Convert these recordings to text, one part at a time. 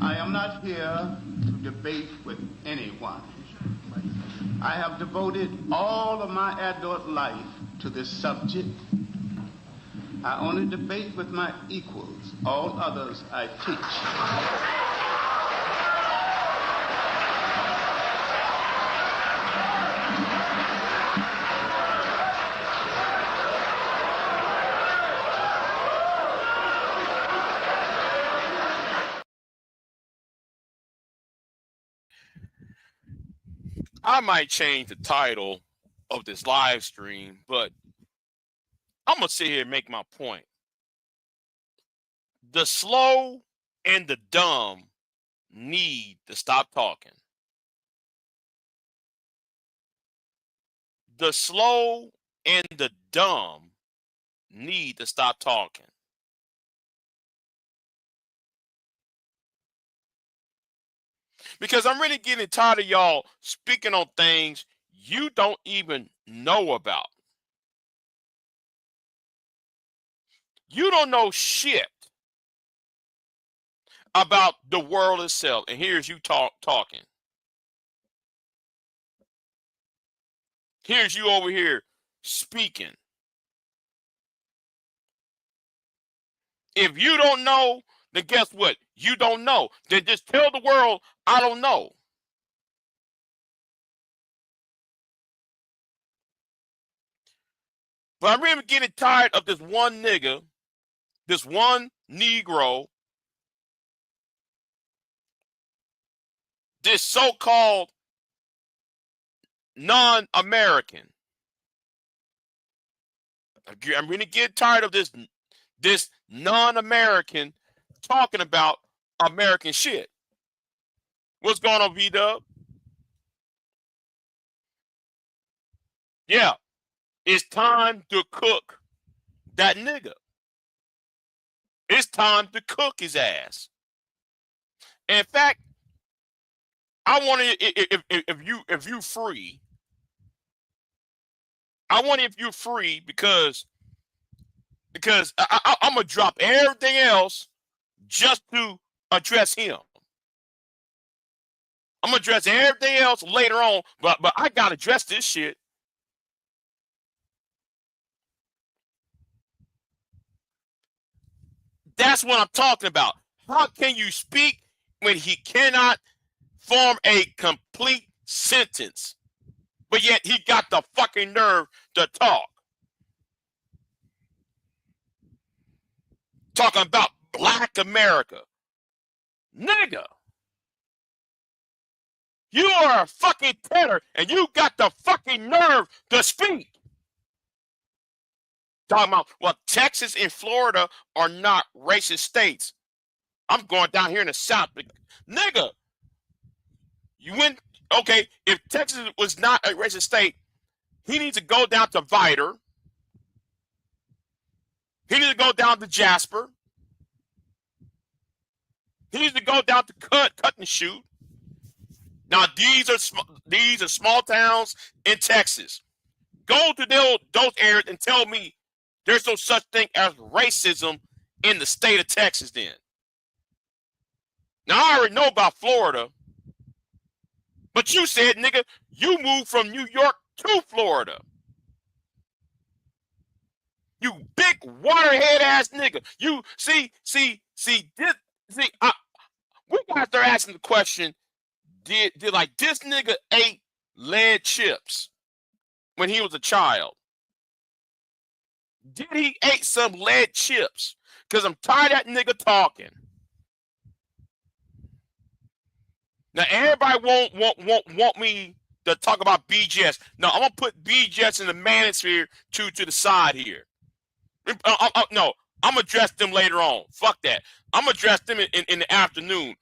I am not here to debate with anyone. I have devoted all of my adult life to this subject. I only debate with my equals. All others I teach. I might change the title of this live stream, but I'm going to sit here and make my point. The slow and the dumb need to stop talking. The slow and the dumb need to stop talking. Because I'm really getting tired of y'all speaking on things you don't even know about. You don't know shit about the world itself. And here's you talking. Here's you over here speaking. If you don't know, then guess what? You don't know. Then just tell the world, I don't know. But I'm really getting tired of this one nigga, this one Negro, this so-called non-American. I'm really getting tired of this non-American talking about American shit. What's going on, V-Dub? Yeah, it's time to cook that nigga. It's time to cook his ass. In fact, I want to, if you free, I want if you're free because I'm gonna drop everything else just to address him. I'm gonna address everything else later on, but I gotta address this shit. That's what I'm talking about. How can you speak when he cannot form a complete sentence, but yet he got the fucking nerve to talk? Talking about Black America. Nigga, you are a fucking tenor and you got the fucking nerve to speak. Talking about, well, Texas and Florida are not racist states. I'm going down here in the South. Nigga, you went, okay, if Texas was not a racist state, he needs to go down to Vidor. He needs to go down to Jasper. He needs to go down to cut and shoot. Now, these are small towns in Texas. Go to those areas and tell me there's no such thing as racism in the state of Texas then. Now, I already know about Florida, but you said, nigga, you moved from New York to Florida. You big waterhead ass nigga. You we gotta start asking the question, did like this nigga ate lead chips when he was a child? Did he ate some lead chips? Because I'm tired of that nigga talking. Now everybody want me to talk about BGS. No, I'm gonna put BGS in the manosphere to the side here. No, I'm gonna address them later on. Fuck that. I'm gonna address them in the afternoon.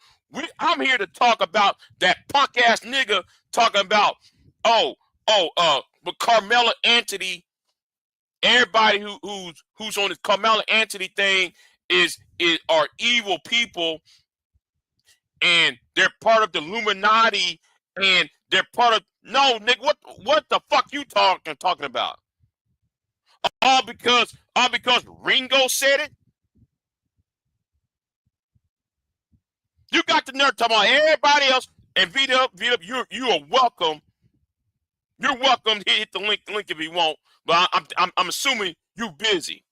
I'm here to talk about that punk ass nigga talking about but Carmelo Anthony. Everybody who's on this Carmelo Anthony thing are evil people, and they're part of the Illuminati, and they're part of no nigga. What the fuck you talking about? All because Ringo said it. You got the nerve talking about everybody else. And V-Dub, you are welcome. You're welcome to hit the link if you want. But I'm assuming you busy.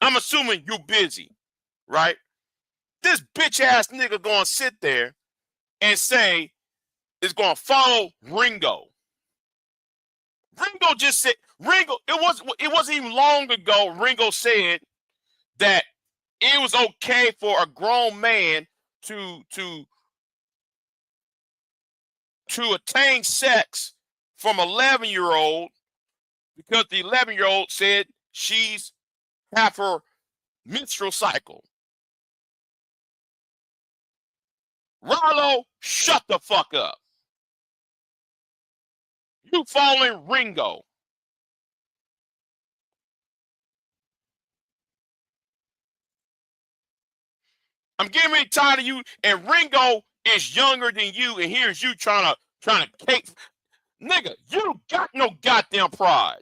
I'm assuming you busy, right? This bitch ass nigga gonna sit there and say is gonna follow Ringo. Ringo just said it wasn't even long ago. Ringo said that it was okay for a grown man to attain sex from 11-year-old because the 11-year-old said she's half her menstrual cycle. Rollo, shut the fuck up. You following Ringo. I'm getting really tired of you, and Ringo is younger than you, and here's you trying to cake. Nigga, you got no goddamn pride.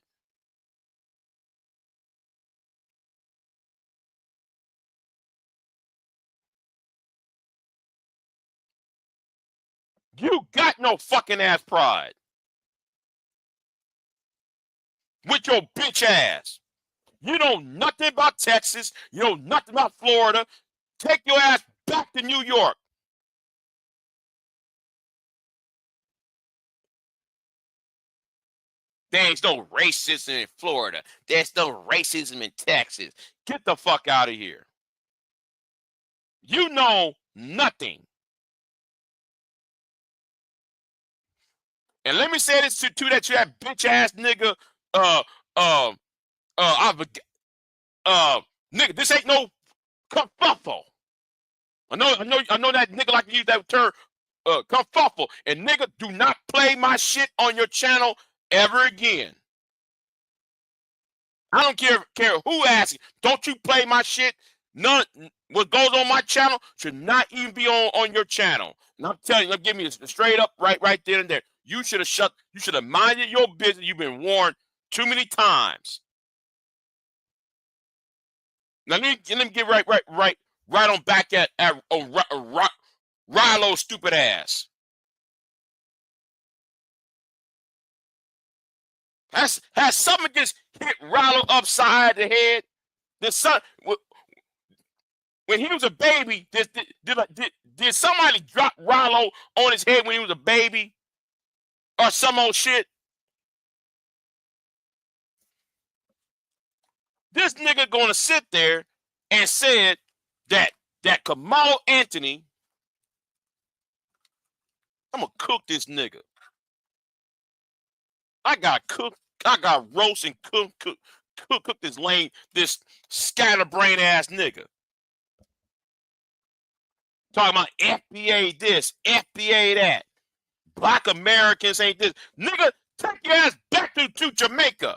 You got no fucking ass pride. With your bitch ass. You know nothing about Texas. You know nothing about Florida. Take your ass back to New York. There's no racism in Florida. There's no racism in Texas. Get the fuck out of here. You know nothing. And let me say this to that bitch ass nigga. Nigga, this ain't no kerfuffle. I know that nigga like to use that term, kerfuffle. And nigga, do not play my shit on your channel ever again. I don't care who asks you. Don't you play my shit. None what goes on my channel should not even be on your channel. And I'm telling you, give me a straight up right there and there. You should have minded your business. You've been warned too many times. Now let me get right on back at Rilo stupid ass. Has something just hit Rilo upside the head? When he was a baby, did somebody drop Rilo on his head when he was a baby? Or some old shit? This nigga gonna sit there and said that Kamala Anthony, I'm gonna cook this nigga. I got roast and cook this scatterbrain ass nigga. Talking about FBA this, FBA that. Black Americans ain't this. Nigga, take your ass back to Jamaica.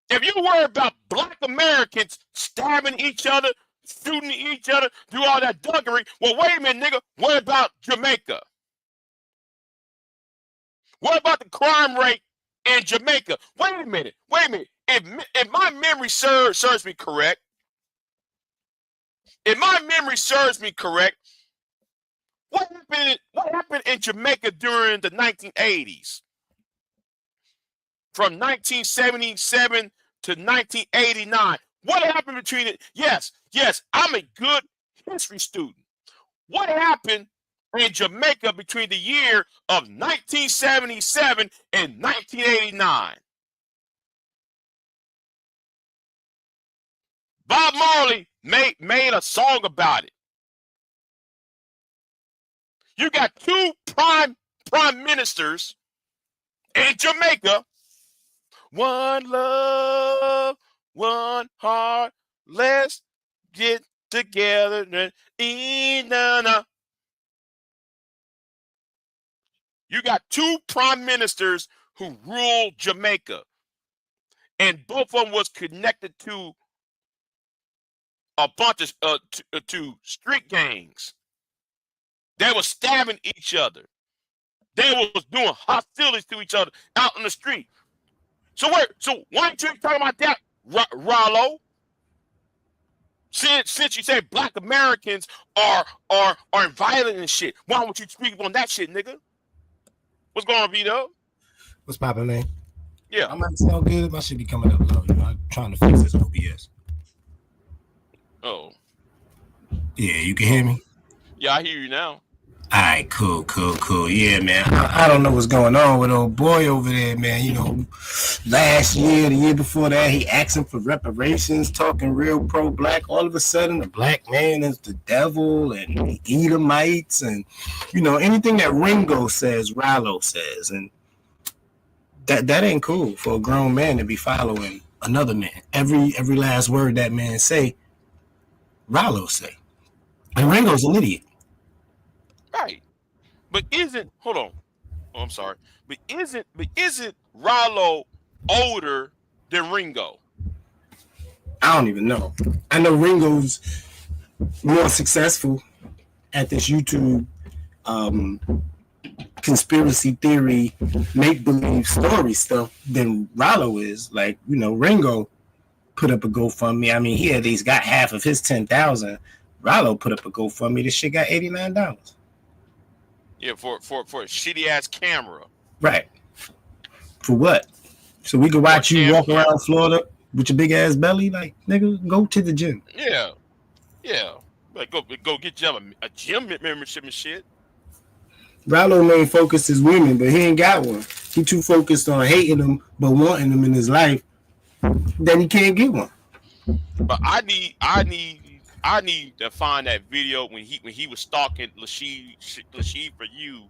If you worry about black Americans stabbing each other, shooting each other, do all that duggery, well, wait a minute, nigga. What about Jamaica? What about the crime rate in Jamaica? Wait a minute. If my memory serves me correct, what happened in Jamaica during the 1980s? From 1977 to 1989. What happened between it? Yes, I'm a good history student. What happened in Jamaica between the year of 1977 and 1989? Bob Marley made a song about it. You got two prime ministers in Jamaica. One love, one heart. Let's get together. You got two prime ministers who ruled Jamaica, and both of them was connected to a bunch of to street gangs. They were stabbing each other. They was doing hostilities to each other out in the street. So why aren't you talking about that, Rollo? Since you say Black Americans are violent and shit, why don't you speak on that shit, nigga? What's going on, Vito? What's poppin', man? Yeah. I might sound good. My shit be coming up low. You know, I'm trying to fix this OBS. Oh. Yeah, you can hear me? Yeah, I hear you now. All right, cool. Yeah, man. I don't know what's going on with old boy over there, man. You know, last year, the year before that, he asking for reparations, talking real pro-black. All of a sudden, the black man is the devil and Edomites and, you know, anything that Ringo says, Rallo says. And that ain't cool for a grown man to be following another man. Every last word that man say, Rallo say. And Ringo's an idiot. Right. But hold on. Oh, I'm sorry. But isn't Rollo older than Ringo? I don't even know. I know Ringo's more successful at this YouTube conspiracy theory, make-believe story stuff than Rollo is. Like, you know, Ringo put up a GoFundMe. I mean, he at least got half of his 10,000. Rollo put up a GoFundMe. This shit got $89. Yeah, for a shitty ass camera. Right. For what? So we can watch you walk around Florida with your big ass belly? Like, nigga, go to the gym. Yeah. Like, go get you a gym membership and shit. Rollo main focus is women, but he ain't got one. He too focused on hating them, but wanting them in his life, then he can't get one. But I need to find that video when he was stalking Lashee for you.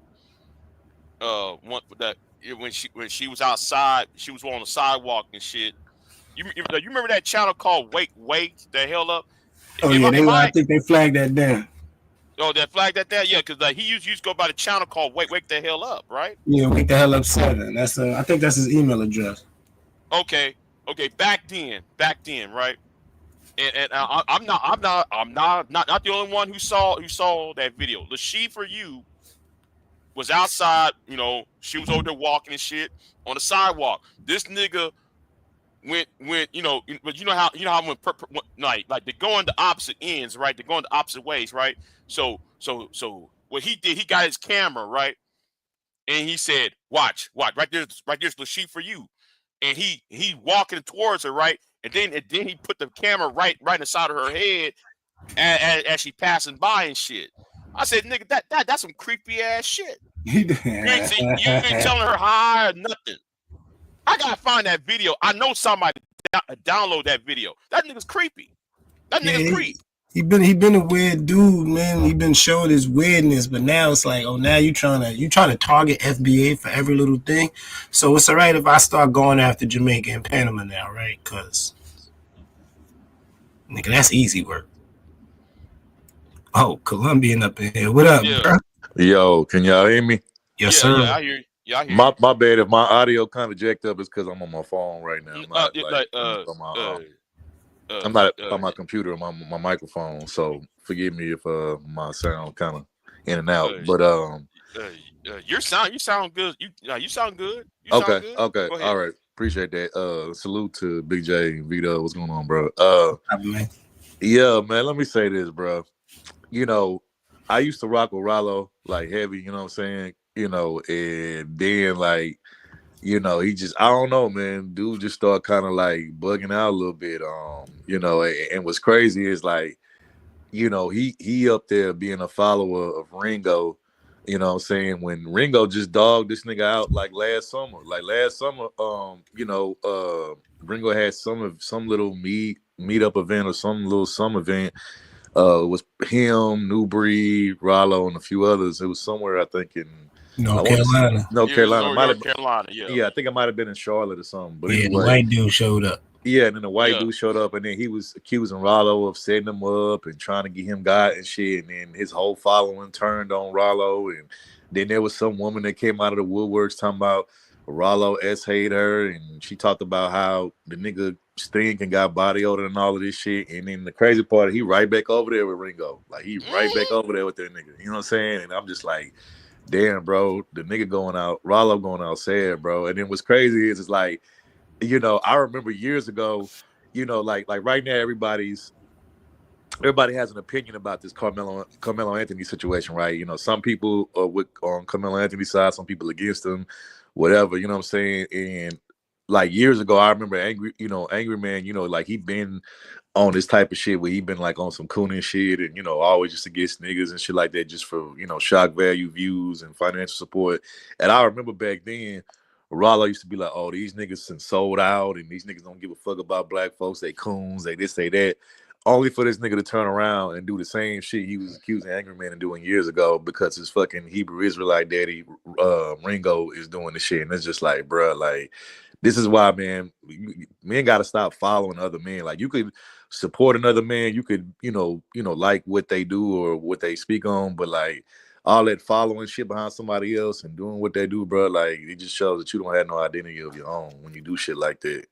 When she was outside, she was on the sidewalk and shit. You remember that channel called Wake the hell up? Oh yeah, I think they flagged that down. Oh, they flagged that down, yeah, because he used to go by the channel called Wake the hell up, right? Yeah, Wake the hell up 7. That's I think that's his email address. Okay, back then, right? And I'm not the only one who saw that video. Lashee for you was outside, you know, she was over there walking and shit on the sidewalk. This nigga went, you know, but you know how when like they go on the opposite ends, right? They go in the opposite ways, right? So what he did, he got his camera, right? And he said, watch, right there's Lashee for you. And he walking towards her, right? And then he put the camera right inside of her head as she passing by and shit. I said, nigga, that's some creepy ass shit. You ain't telling her hi or nothing. I gotta find that video. I know somebody download that video. That nigga's creepy. That nigga's creep. He been a weird dude, man. He been showing his weirdness, but now it's like, oh, now you trying to target FBA for every little thing. So it's all right if I start going after Jamaica and Panama now, right? Because nigga, that's easy work. Oh, Colombian up in here. What up, bro? Yo, can y'all hear me? Yes, sir. Yeah, I hear you. Yeah, I hear you. My bad if my audio kind of jacked up. It's because I'm on my phone right now. I'm not on my computer, my microphone. So forgive me if my sound kind of in and out. But you sound good. You sound good. Okay. All right. Appreciate that. Salute to Big J and Vito. What's going on, bro? Yeah, man. Let me say this, bro. You know, I used to rock with Rollo like heavy. You know what I'm saying? You know, and then like, you know, he just, I don't know, man. Dude just started kind of like bugging out a little bit. You know, and what's crazy is like, you know, he up there being a follower of Ringo. You know what I'm saying? When Ringo just dogged this nigga out like last summer. You know, Ringo had some little meet-up event or some little summer event. It was him, New Breed, Rollo, and a few others. It was somewhere, I think, in North Carolina. North Carolina. North Carolina, yeah. I think it might have been in Charlotte or something. But yeah, anyway, the white dude showed up. Yeah, and then the white dude showed up, and then he was accusing Rollo of setting him up and trying to get him got and shit. And then his whole following turned on Rollo. And then there was some woman that came out of the woodworks talking about Rollo hate her, and she talked about how the nigga stink and got body odor and all of this shit. And then the crazy part, he right back over there with Ringo. Like, he right back over there with that nigga. You know what I'm saying? And I'm just like, damn, bro, the nigga going out, Rollo going out sad, bro. And then what's crazy is, it's like, you know, I remember years ago, you know, like right now everybody's everybody has an opinion about this Carmelo Anthony situation, right? You know, some people are on Carmelo Anthony's side, some people against him, whatever. You know what I'm saying? And like years ago, I remember Angry Man. You know, like he been on this type of shit where he been like on some cooning shit, and always just against niggas and shit like that, just for shock value, views, and financial support. And I remember back then, Rollo used to be like, "Oh, these niggas since sold out, and these niggas don't give a fuck about black folks. They coons, they this, they that." Only for this nigga to turn around and do the same shit he was accusing Angry Man of doing years ago, because his fucking Hebrew Israelite daddy, Ringo, is doing the shit. And it's just like, bruh, like, this is why, man, men got to stop following other men. Like, you could support another man, you could, like what they do or what they speak on, but like all that following shit behind somebody else and doing what they do, bro, like, it just shows that you don't have no identity of your own when you do shit like that.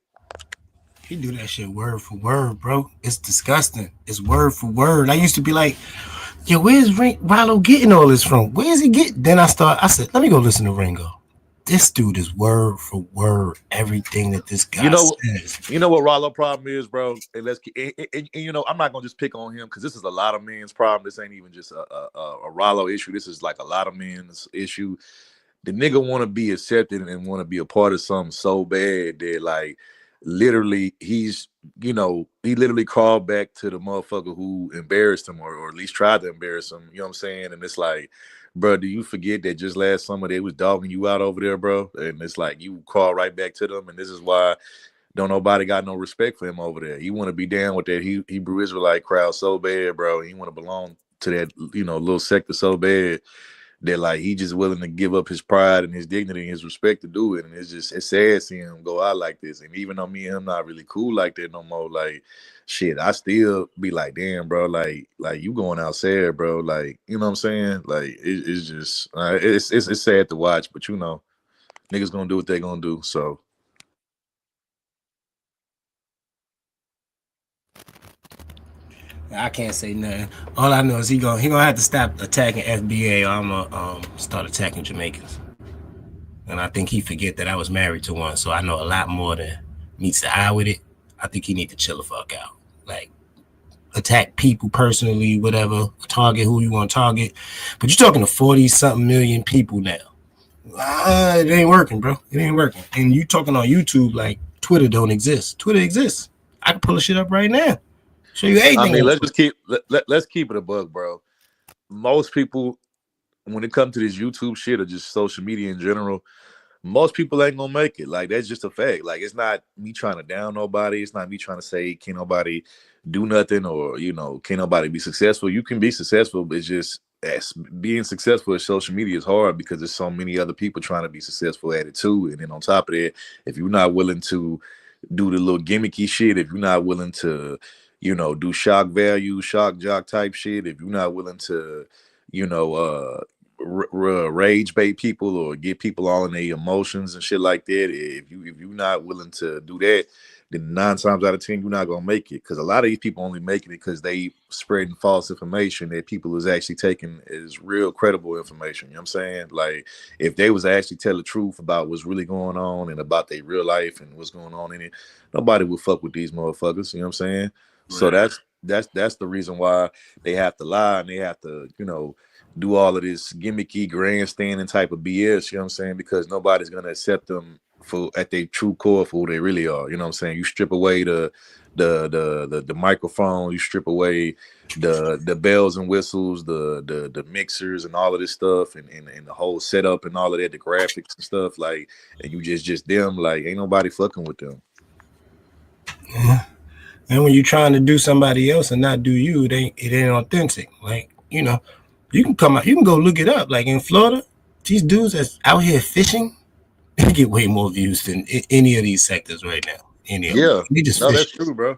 He do that shit word for word, bro. It's disgusting. It's word for word. I used to be like, yo, where's Rollo getting all this from? Where's he getting? Then I said, let me go listen to Ringo. This dude is word for word everything that this guy says. You know what Rollo problem is, bro? And I'm not gonna just pick on him, because this is a lot of men's problem. This ain't even just a Rollo issue. This is like a lot of men's issue. The nigga want to be accepted and want to be a part of something so bad that, like, literally he literally crawled back to the motherfucker who embarrassed him, or at least tried to embarrass him. You know what I'm saying? And it's like, bro, do you forget that just last summer they was dogging you out over there, bro? And it's like you call right back to them, and this is why don't nobody got no respect for him over there. He want to be down with that Hebrew Israelite crowd so bad, bro. He want to belong to that little sector so bad that, like, he just willing to give up his pride and his dignity and his respect to do it. And it's sad seeing him go out like this. And even though me and him not really cool like that no more, like, shit, I still be like, damn, bro, like you going out sad, bro. Like, you know what I'm saying? Like, it's just it's sad to watch, but niggas gonna do what they gonna do. So I can't say nothing. All I know is he gonna have to stop attacking FBA, or I'm gonna start attacking Jamaicans. And I think he forget that I was married to one, so I know a lot more than meets the eye with it. I think he need to chill the fuck out. Like, attack people personally, whatever, target who you want to target. But you're talking to 40-something million people now. It ain't working, bro. It ain't working. And you talking on YouTube like Twitter don't exist. Twitter exists. I can pull the shit up right now. Show you anything. I mean, let's keep it a bug, bro. Most people, when it comes to this YouTube shit or just social media in general, most people ain't gonna make it. Like, that's just a fact. Like, it's not me trying to down nobody. It's not me trying to say can't nobody do nothing, or can't nobody be successful. You can be successful, but it's just being successful at social media is hard because there's so many other people trying to be successful at it too. And then on top of that, if you're not willing to do the little gimmicky shit, if you're not willing to do shock value, shock jock type shit, if you're not willing to rage bait people or get people all in their emotions and shit like that, if you're not willing to do that, then 9 times out of 10 you're not gonna make it. Because a lot of these people only making it because they spreading false information that people is actually taking as real credible information. You know what I'm saying? Like, if they was actually tell the truth about what's really going on and about their real life and what's going on in it, nobody would fuck with these motherfuckers. You know what I'm saying? Right. So that's the reason why they have to lie, and they have to do all of this gimmicky grandstanding type of BS. You know what I'm saying? Because nobody's gonna accept them at their true core for who they really are. You know what I'm saying? You strip away the microphone, you strip away the bells and whistles, the mixers and all of this stuff, and the whole setup and all of that, the graphics and stuff, like, and you just them, like, ain't nobody fucking with them. Yeah. And when you're trying to do somebody else and not do you, it ain't authentic. Like, you can come out, you can go look it up. Like, in Florida, these dudes that's out here fishing, they get way more views than any of these sectors right now. That's true, bro.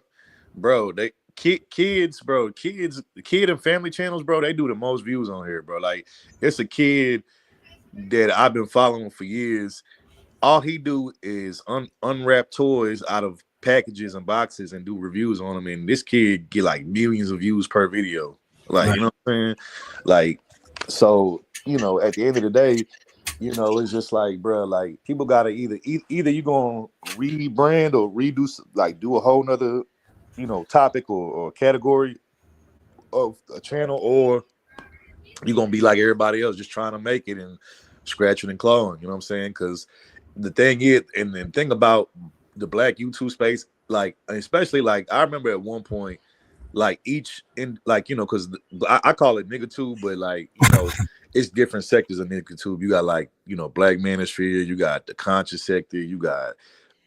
Bro, they kids, kid and family channels, bro, they do the most views on here, bro. Like, it's a kid that I've been following for years. All he do is unwrap toys out of packages and boxes and do reviews on them, and this kid get like millions of views per video. Like, right. You know what I'm saying? Like, so at the end of the day, it's just like, bro, like, people gotta either you gonna rebrand or redo, like, do a whole nother topic or category, of a channel, or you're gonna be like everybody else, just trying to make it and scratching and clawing. You know what I'm saying? Because the thing is, and the thing about the Black YouTube space, like especially like I remember at one point, like each in like because I call it nigga tube, but like it's different sectors of nigga tube. You got like Black Manosphere, you got the conscious sector, you got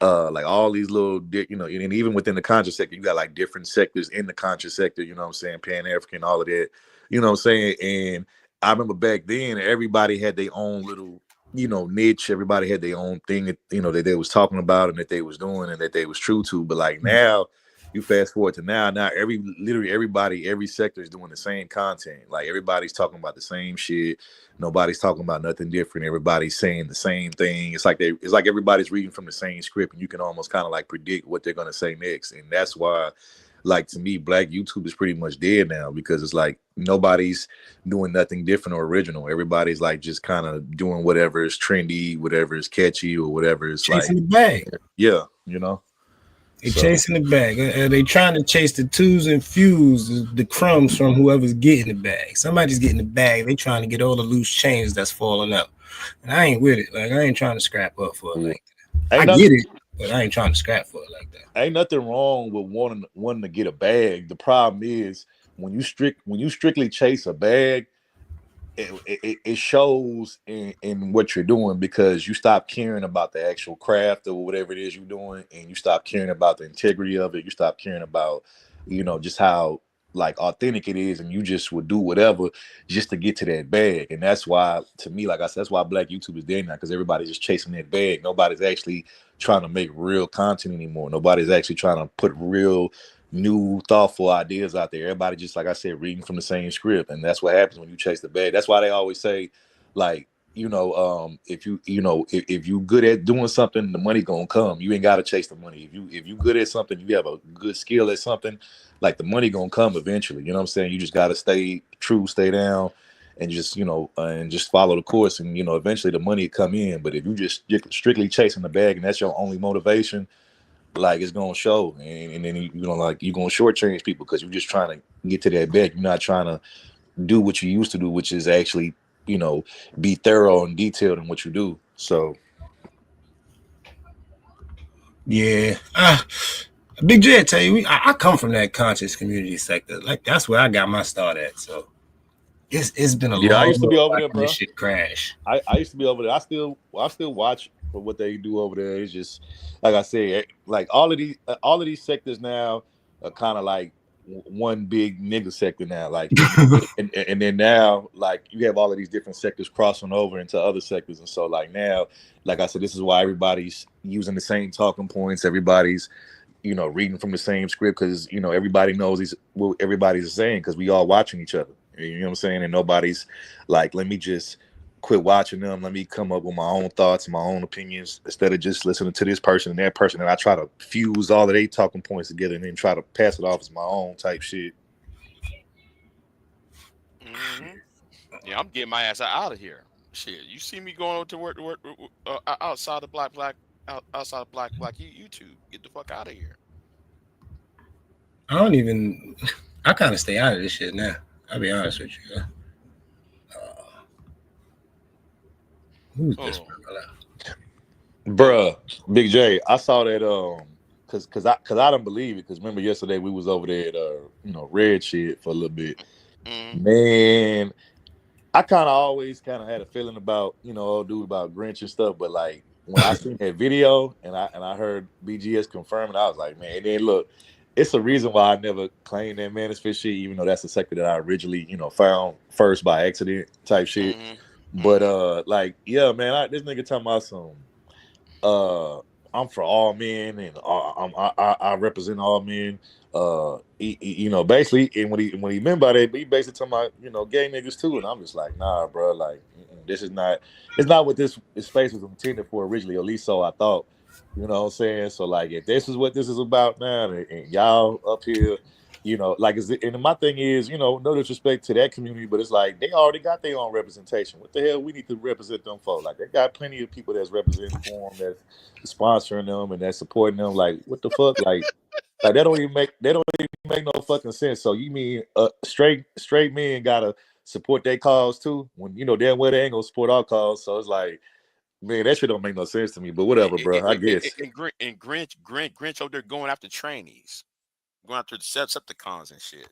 like all these little and even within the conscious sector, you got like different sectors in the conscious sector. You know what I'm saying? Pan African, all of that. You know what I'm saying? And I remember back then, everybody had their own little niche. Everybody had their own thing that that they was talking about and that they was doing and that they was true to. But like now, you fast forward to now literally everybody, every sector is doing the same content. Like everybody's talking about the same shit. Nobody's talking about nothing different. Everybody's saying the same thing. It's like everybody's reading from the same script, and you can almost kind of like predict what they're gonna say next. And that's why, like, to me, Black YouTube is pretty much dead now, because it's like nobody's doing nothing different or original. Everybody's like just kind of doing whatever is trendy, whatever is catchy, or whatever is chasing like the bag. Yeah, They chasing the bag. Are they trying to chase the twos and fews, the crumbs from whoever's getting the bag? Somebody's getting the bag. They trying to get all the loose change that's falling out. And I ain't with it. Like, I ain't trying to scrap up for it like that. I get it, but I ain't trying to scrap for it like that. Ain't nothing wrong with wanting to get a bag. The problem is when you strictly chase a bag, it shows in what you're doing, because you stop caring about the actual craft or whatever it is you're doing, and you stop caring about the integrity of it. You stop caring about just how like authentic it is, and you just would do whatever just to get to that bag. And that's why, to me, like I said, that's why Black YouTube is dead now, because everybody's just chasing that bag. Nobody's actually trying to make real content anymore. Nobody's actually trying to put real new thoughtful ideas out there. Everybody just, like I said, reading from the same script. And that's what happens when you chase the bag. That's why they always say, like, if you good at doing something, the money gonna come. You ain't gotta chase the money. If you good at something, you have a good skill at something, like the money gonna come eventually. You know what I'm saying? You just gotta stay true, stay down, and just and just follow the course, and eventually the money come in. But if you just strictly chasing the bag and that's your only motivation, like, it's gonna show, and then you're gonna shortchange people, because you're just trying to get to that bag. You're not trying to do what you used to do, which is actually be thorough and detailed in what you do. So yeah, Big J, I tell you, I come from that conscious community sector. Like, that's where I got my start at. So it's been a long. I used to be over there, bro. This shit crash. I used to be over there. I still watch for what they do over there. It's just, like I said, like all of these sectors now are kind of like one big nigga sector now. Like, and then now, like, you have all of these different sectors crossing over into other sectors, and so like now, like I said, this is why everybody's using the same talking points. Everybody's reading from the same script, because everybody knows what everybody's saying, because we all watching each other. You know what I'm saying? And nobody's like, let me just quit watching them. Let me come up with my own thoughts and my own opinions, instead of just listening to this person and that person. And I try to fuse all of their talking points together and then try to pass it off as my own type shit. Mm-hmm. Yeah, I'm getting my ass out of here. Shit, you see me going to work outside of black YouTube. Get the fuck out of here. I kind of stay out of this shit now. I'll be honest with you. Who's this? Bruh, Big J, I saw that cause I don't believe it, because remember yesterday we was over there at Red shit for a little bit. Man, I always had a feeling about old dude about Grinch and stuff, but like when I seen that video and I heard BGS confirming, I was like, man. And then look, it's a reason why I never claimed that Manosphere shit, even though that's the sector that I originally found first by accident type shit. But like, yeah, man, this nigga talking about some I'm for all men, and I represent all men. Basically, and when he meant by that, he basically talking about gay niggas too, and I'm just like, nah, bro, like this is not. It's not what this space was intended for originally, at least so I thought. You know what I'm saying? So like, if this is what this is about now, and y'all up here You know, like, and my thing is, you know, no disrespect to that community, but it's like they already got their own representation. What the hell we need to represent them for? Like, they got plenty of people that's representing for them, that's sponsoring them, and that's supporting them. Like, what the fuck? Like that don't even make no fucking sense. So you mean straight men gotta support their cause too? When you know damn well they ain't gonna support our cause. So it's like, man, that shit don't make no sense to me. But whatever, bro. I guess. And Grinch over there going after trainees. Going after the Decepticons and shit.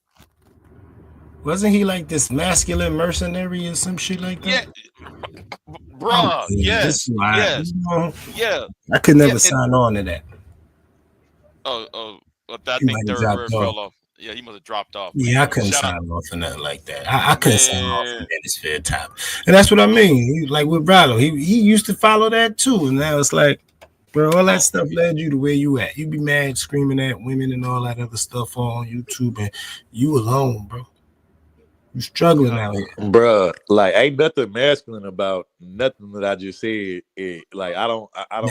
Wasn't he like this masculine mercenary or some shit like that? Yeah, bruh. Yes. You know, yeah. I could never sign on to that. I think third word fell off. Yeah, he must have dropped off. Yeah, I couldn't sign off for nothing like that. I couldn't sign off for Manosphere Top. And that's what I mean. Like with Brado, he used to follow that too. And now it's like, bro, all that stuff led you to where you at. You be mad screaming at women and all that other stuff on YouTube, and you alone, bro. You struggling out here, bruh. Like, ain't nothing masculine about nothing that I just said. Like, I don't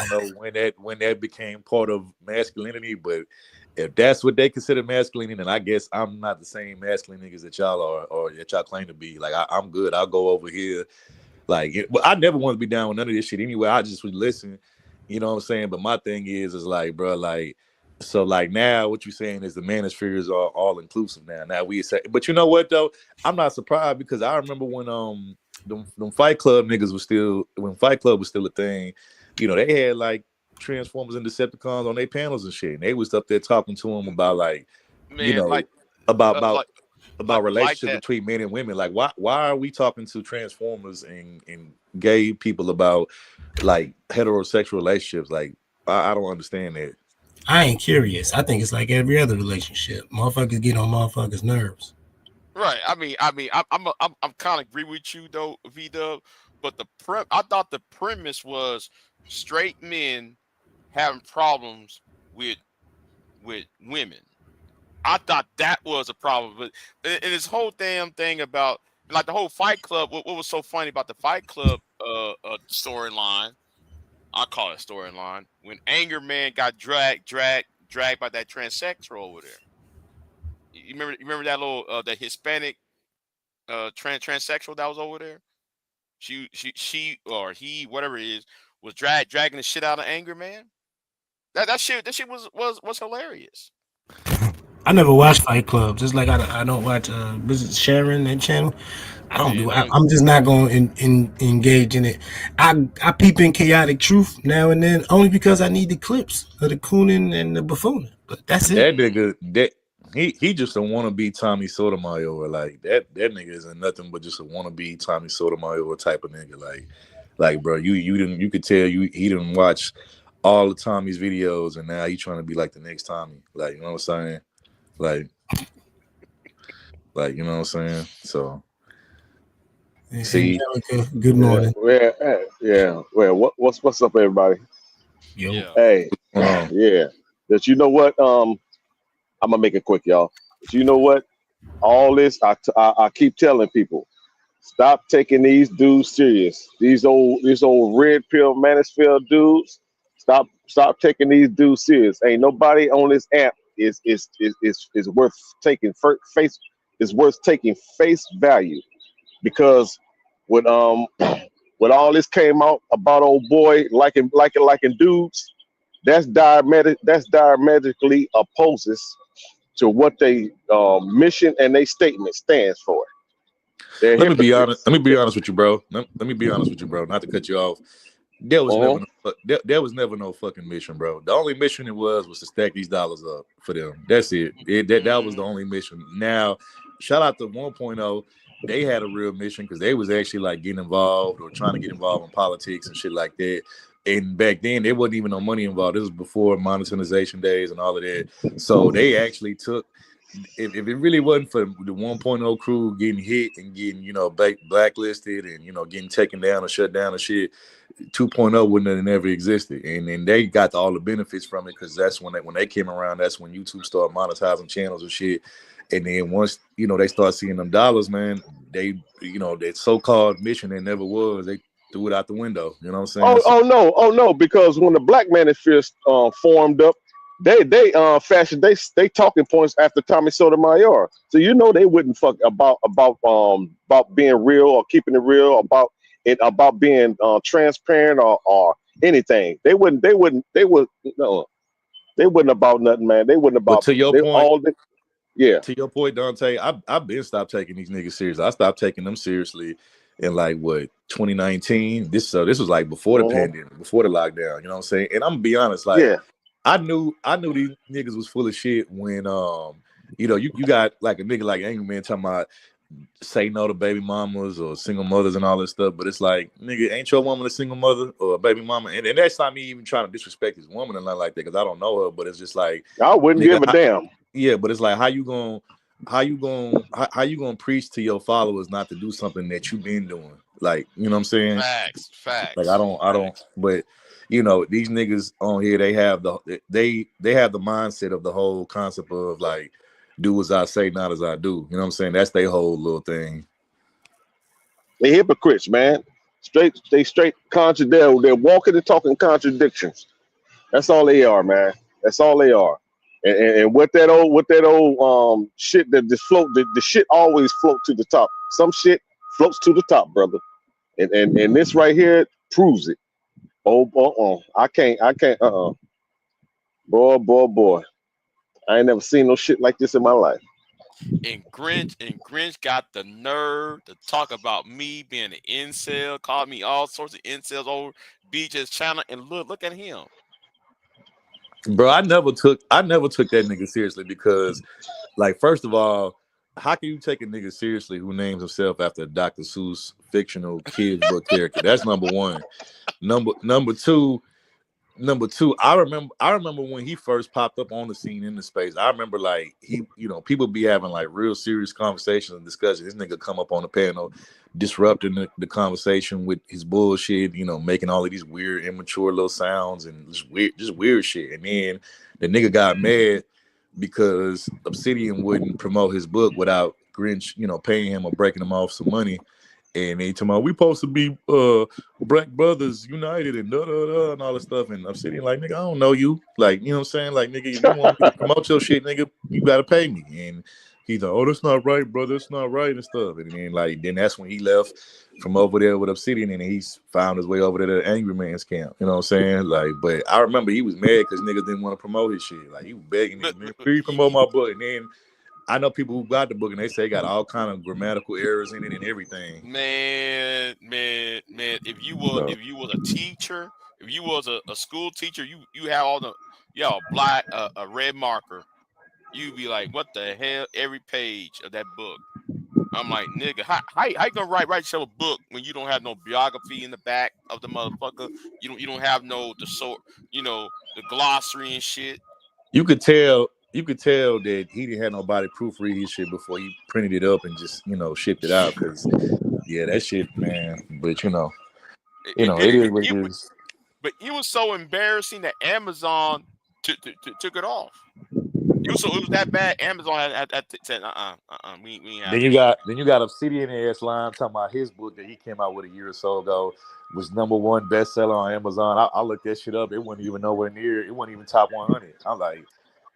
know when that became part of masculinity, but if that's what they consider masculinity, then I guess I'm not the same masculine niggas that y'all are or that y'all claim to be. Like, I'm good. I'll go over here. Like, but I never want to be down with none of this shit anyway. I just would listen. You know what I'm saying? But my thing is like, bro, like, so like now what you're saying is the manospheres are all inclusive now. Now we say, but you know what though? I'm not surprised because I remember when them Fight Club niggas was still, when Fight Club was still a thing, you know, they had like Transformers and Decepticons on their panels and shit. And they was up there talking to them about like, man, you know, like, about relationship between men and women. Like, why are we talking to Transformers and gay people about like heterosexual relationships? Like, I don't understand that. I ain't curious. I think it's like every other relationship. Motherfuckers get on motherfuckers' nerves. Right. I mean, I'm kind of agree with you though, V-Dub. But I thought the premise was straight men having problems with women. I thought that was a problem, but and this whole damn thing about like the whole Fight Club. What was so funny about the Fight Club storyline? I call it storyline when Anger Man got dragged by that transsexual over there. You remember that little that Hispanic transsexual that was over there? She or he, whatever it is, was dragging the shit out of Anger Man. That shit was hilarious. I never watched Fight Club. Just like I don't watch visit Sharon that channel. I don't do. I'm just not going to engage in it. I peep in Chaotic Truth now and then only because I need the clips of the Coonan and the buffooning. But that's it. That nigga, he just a wannabe Tommy Sotomayor. Like that nigga isn't nothing but just a wannabe Tommy Sotomayor type of nigga. Like bro, you could tell he didn't watch all of Tommy's videos and now he trying to be like the next Tommy. Like, you know what I'm saying? Like you know what I'm saying? So see, good morning. Yeah. Well, what's up, everybody? Yo. Yeah. Hey, yeah. But you know what? I'm gonna make it quick, y'all. But you know what? All this, I keep telling people, stop taking these dudes serious. These old red pill manosphere dudes. Stop taking these dudes serious. Ain't nobody on this app is worth taking face value, because when all this came out about old boy liking dudes, that's diametrically opposes to what they mission and they statement stands for. Let me be honest with you, bro. Let me be honest with you, bro. Not to cut you off. There was never no fucking mission, bro. The only mission it was to stack these dollars up for them. That's it. That was the only mission. Now, shout out to 1.0. They had a real mission because they was actually like getting involved or trying to get involved in politics and shit like that. And back then, there wasn't even no money involved. This was before monetization days and all of that. So they actually took. If it really wasn't for the 1.0 crew getting hit and getting, you know, blacklisted and, you know, getting taken down or shut down and shit, 2.0 wouldn't have never existed. And they got all the benefits from it because that's when they came around. That's when YouTube started monetizing channels and shit. And then once, you know, they start seeing them dollars, man, they, you know, that so-called mission that never was, they threw it out the window. You know what I'm saying? Oh no, because when the Black Manosphere formed up, they fashion they talking points after Tommy Sotomayor. So you know they wouldn't fuck about being real or keeping it real about being transparent or anything. They wouldn't no, they wouldn't about nothing, man. They wouldn't But about they all they, yeah. to your point, Dante, I've been stopped taking these niggas seriously. I stopped taking them seriously in like what 2019. This was like before the pandemic, before the lockdown. You know what I'm saying? And I'm gonna be honest, like I knew these niggas was full of shit when you know you got like a nigga like Angry Man talking about say no to baby mamas or single mothers and all this stuff, but it's like, nigga, ain't your woman a single mother or a baby mama? And that's not me even trying to disrespect this woman and nothing like that, because I don't know her, but it's just like I wouldn't give a damn. Yeah, but it's like how you gonna preach to your followers not to do something that you've been doing? Like, you know what I'm saying? Facts. Like I don't. But you know, these niggas on here, they have the mindset of the whole concept of like, do as I say, not as I do. You know what I'm saying? That's their whole little thing. They hypocrites, man. Straight they're walking and talking contradictions. That's all they are, man. That's all they are. And what that old shit that just float, the shit always float to the top. Some shit floats to the top, brother. And this right here proves it. I can't boy. I ain't never seen no shit like this in my life. And Grinch got the nerve to talk about me being an incel, called me all sorts of incels over BJ's channel, and look at him. Bro, I never took that nigga seriously because, like, first of all, how can you take a nigga seriously who names himself after a Dr. Seuss fictional kids book character? That's number one. Number two, I remember when he first popped up on the scene in the space. I remember like people be having like real serious conversations and discussions. This nigga come up on the panel, disrupting the conversation with his bullshit, making all of these weird, immature little sounds and just weird shit. And then the nigga got mad because Obsidian wouldn't promote his book without Grinch, paying him or breaking him off some money. And they talking about we supposed to be black brothers united and and all this stuff. And I'm sitting like, nigga, I don't know you. Like, you know what I'm saying? Like, nigga, if you want me to promote your shit, nigga, you gotta pay me. And he's like, oh, that's not right, brother. That's not right and stuff. And then that's when he left from over there with Obsidian and he's found his way over there to the Angry Man's camp. You know what I'm saying? Like, but I remember he was mad because niggas didn't want to promote his shit. Like, he was begging me, man, please promote my book. And then I know people who got the book and they say got all kind of grammatical errors in it and everything. Man, if you was a teacher, if you was a school teacher, you have a red marker, you'd be like, what the hell? Every page of that book. I'm like, nigga, how you gonna write yourself a book when you don't have no biography in the back of the motherfucker? You don't have the glossary and shit. You could tell that he didn't have nobody proofread his shit before he printed it up and just, shipped it out. Because, yeah, that shit, man. But, it is what it is. But it was so embarrassing that Amazon took it off. It was that bad. Amazon had said, we ain't have Then you got Obsidian ass line talking about his book that he came out with a year or so ago was #1 bestseller on Amazon. I looked that shit up. It wasn't even nowhere near. It wasn't even top 100. I'm like,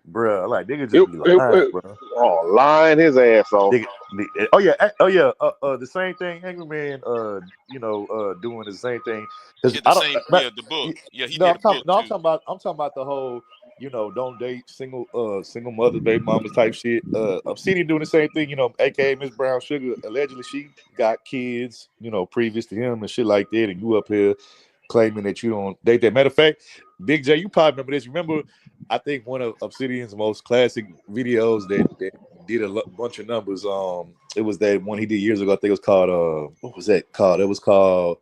bro, like nigga just be lying, bro. Oh, lying his ass off. The same thing Angry Man, doing the same thing. The book. Yeah, he did the book. I'm talking about the whole, don't date single mothers, baby mamas type shit. Obsidian doing the same thing, aka Miss Brown Sugar. Allegedly, she got kids, previous to him and shit like that, and you up here claiming that you don't date that. Matter of fact, Big J, you probably remember this. Remember, I think one of Obsidian's most classic videos that did a bunch of numbers. It was that one he did years ago. I think it was called what was that called? It was called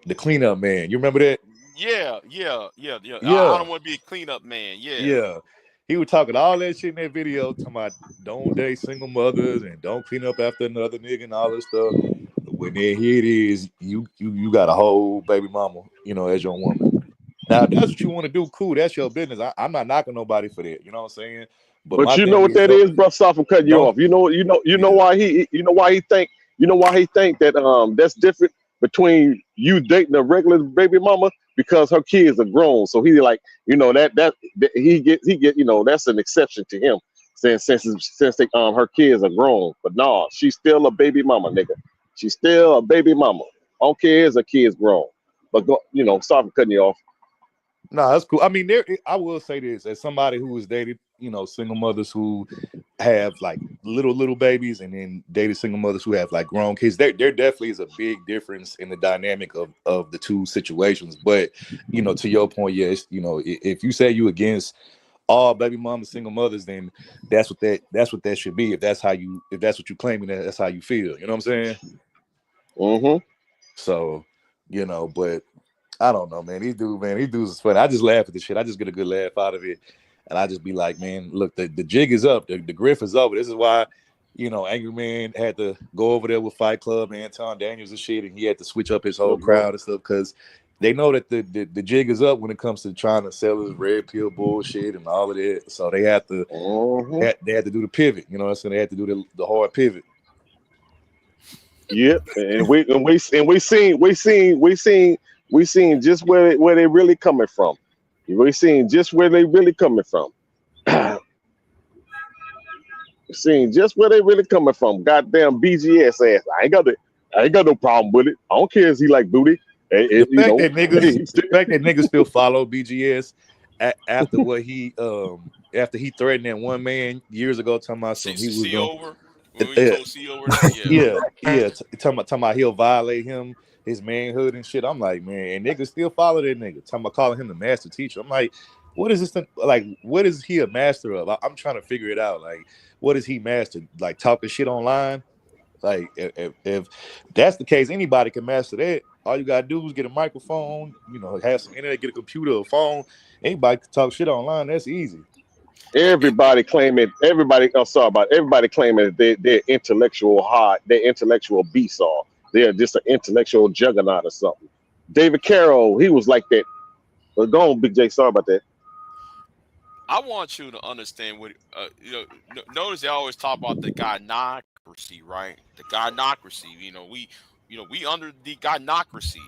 The Cleanup Man. You remember that? Yeah. I don't want to be a cleanup man. Yeah. He was talking all that shit in that video, talking about don't date single mothers and don't clean up after another nigga and all this stuff. When then here it is, you got a whole baby mama, as your woman. Now, if that's what you want to do, cool. That's your business. I'm not knocking nobody for that. You know what I'm saying? But you know what that is, bro. Stop and cutting you off. You know why he think that that's different between you dating a regular baby mama because her kids are grown. So he like, that he get, that's an exception to him since they, her kids are grown. But no, she's still a baby mama, nigga. She's still a baby mama. I don't care if her kids grown. But go, sorry for cutting you off. No, that's cool. I mean, I will say this as somebody who has dated, single mothers who have like little babies, and then dated single mothers who have like grown kids. There definitely is a big difference in the dynamic of the two situations. But to your point, yes, if you say you against all baby mamas, single mothers, then that's what that should be. If that's what you claiming, that's how you feel. You know what I'm saying? Mm-hmm. So, but I don't know, man. These dudes is funny. I just laugh at this shit. I just get a good laugh out of it. And I just be like, man, look, the jig is up. The grift is over. This is why, Angry Man had to go over there with Fight Club and Anton Daniels and shit, and he had to switch up his whole crowd and stuff because they know that the jig is up when it comes to trying to sell this red pill bullshit and all of that. So they have to they had to do the pivot. You know what I'm saying? They had to do the hard pivot. Yep, and we seen just where they really coming from. We seen just where they really coming from. Seeing just where they really coming from. Goddamn BGS ass. I ain't got no problem with it. I don't care if he like booty. The fact that niggas still follow BGS after what he after he threatened that one man years ago, talking about some he was going. Talking about he'll violate him, his manhood and shit. I'm like, man, and niggas still follow that nigga. Talking about calling him the master teacher. I'm like, what is this thing? Like, what is he a master of? I'm trying to figure it out. Like, what is he master? Like talking shit online? Like, if that's the case, anybody can master that. All you gotta do is get a microphone, have some internet, get a computer, a phone. Anybody can talk shit online. That's easy. Everybody claiming that they're intellectual hard, they're intellectual beasts, or they're just an intellectual juggernaut or something. David Carroll, he was like that. But go on, Big J. Sorry about that. I want you to understand what notice they always talk about the gynocracy, right? The gynocracy. We under the gynocracy.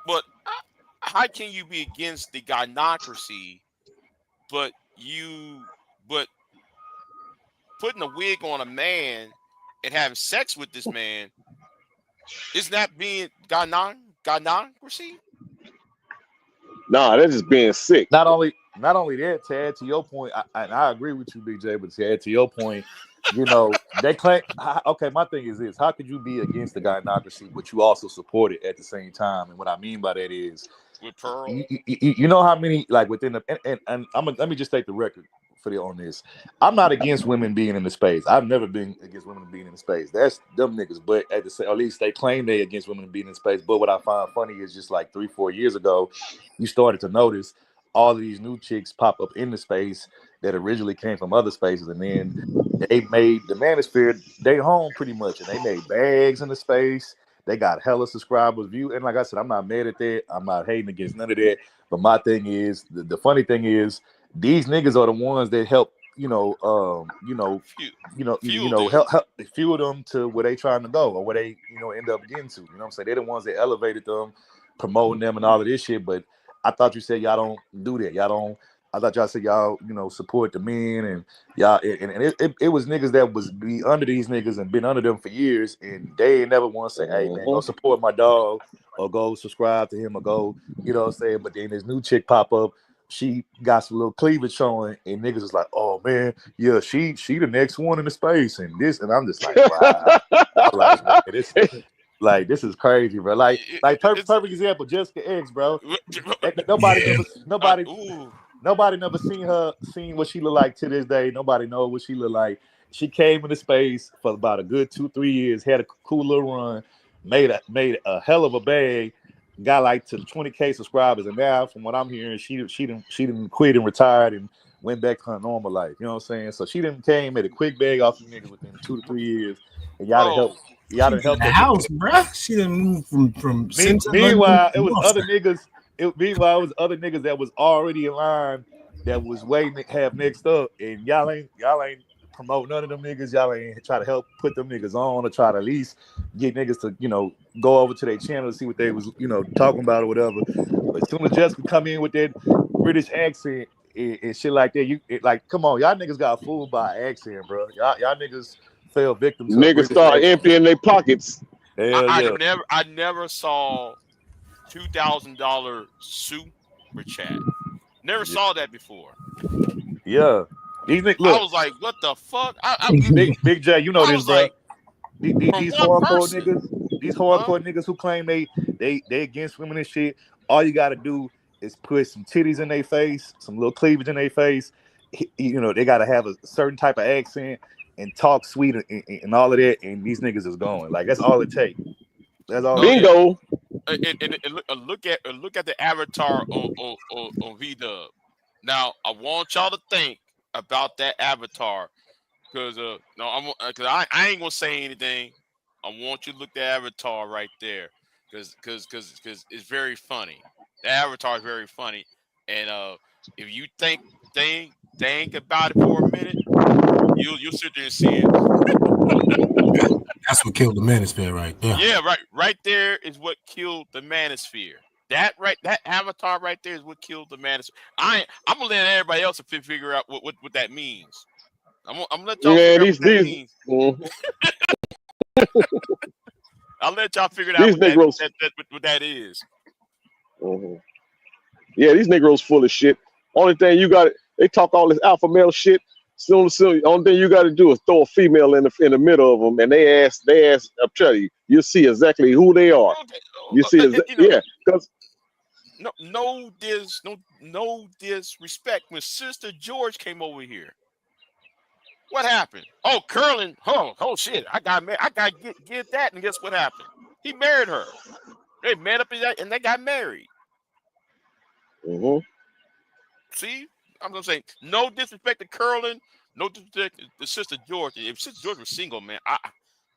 But how can you be against the gynocracy, but putting a wig on a man and having sex with this man, is that being gynocracy? Nah, that's just being sick. Not only that, to add to your point, I agree with you, BJ, but to add to your point, they claim. Okay, my thing is this: how could you be against the gynocracy, but you also support it at the same time? And what I mean by that is, with Pearl, you know how many like within the and let me just take the record on this. I'm not against women being in the space. I've never been against women being in the space. That's dumb niggas. But at least they claim they against women being in space. But what I find funny is just like 3-4 years ago, you started to notice all of these new chicks pop up in the space that originally came from other spaces, and then they made the manosphere their home pretty much, and they made bags in the space. They got hella subscribers, view, and like I said, I'm not mad at that. I'm not hating against none of that. But my thing is, the funny thing is, these niggas are the ones that help, help fuel them to where they trying to go or where they, end up getting to. You know what I'm saying? They're the ones that elevated them, promoting them and all of this shit. But I thought you said y'all don't do that. I thought y'all said y'all, support the men and y'all, and it was niggas that was be under these niggas and been under them for years, and they ain't never want to say, hey man, go support my dog or go subscribe to him or go, you know what I'm saying? But then this new chick pop up, she got some little cleavage showing, and niggas is like, oh man, yeah, she the next one in the space, and this, and I'm just like, wow, this is crazy, bro. Like perfect example, Jessica X, bro. Nobody never seen what she look like to this day. Nobody know what she look like. She came into space for about a good 2-3 years, had a cool little run, made a hell of a bag, got like to 20K subscribers, and now from what I'm hearing, she didn't quit and retired and went back to her normal life. You know what I'm saying? So she didn't came made a quick bag off the niggas within 2 to 3 years, and y'all help the house, bro. She didn't move from. Meanwhile, it was other niggas. Meanwhile, it was other niggas that was already in line that was waiting to have next up, and y'all ain't promote none of them niggas. Y'all ain't try to help put them niggas on or try to at least get niggas to, go over to their channel to see what they was, talking about or whatever. But as soon as Jessica come in with that British accent and shit like that, come on, y'all niggas got fooled by accent, bro. Y'all niggas fell victim to Niggas start emptying their pockets. I never saw $2,000 super chat. Never saw that before. Yeah. These niggas, look, I was like, what the fuck? Big J, you know this, bro. Like, these hardcore niggas who claim they against women and shit, all you gotta do is put some titties in their face, some little cleavage in their face. They gotta have a certain type of accent and talk sweet and all of that, and these niggas is going. Like, that's all it takes. That's all. Bingo. And look at the avatar on V-Dub. Now, I want y'all to think about that avatar, because I ain't gonna say anything. I want you to look at the avatar right there, because it's very funny. The avatar is very funny, and if you think about it for a minute, you'll sit there and see it. That's what killed the Manosphere right there. Yeah, right there is what killed the Manosphere. That avatar right there is what killed the Manosphere. I'm gonna let everybody else figure out what that means. I'm gonna let y'all figure out what that means. I'll let y'all figure out what that is. Mm-hmm. Yeah, these Negroes full of shit. Only thing you got, they talk all this alpha male shit. Soon, only thing you got to do is throw a female in the middle of them, and they ask. I'm telling you, you'll see exactly who they are. You see, because no disrespect. When Sister George came over here, what happened? Oh, curling. Oh shit! I got to get that, and guess what happened? He married her. They met up and they got married. Mm-hmm. See, I'm gonna say no disrespect to curling. No disrespect to Sister George. If Sister George was single, man,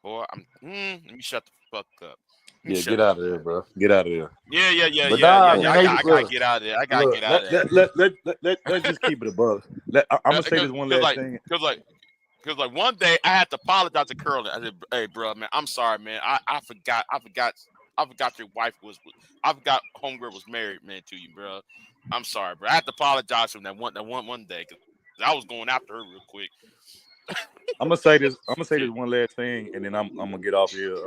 let me shut the fuck up. Get out of there, bro. Get out of there. Yeah. But I gotta get out of there. I gotta get out of there. Let's just keep it above. I'm gonna say this one last thing. Because one day I had to apologize to Curly. I said, "Hey, bro, man, I'm sorry, man. I forgot your wife was. I forgot homegirl was married, man, to you, bro. I'm sorry, bro. I had to apologize to him that one day because I was going after her real quick." I'm gonna say this one last thing, and then I'm gonna get off here.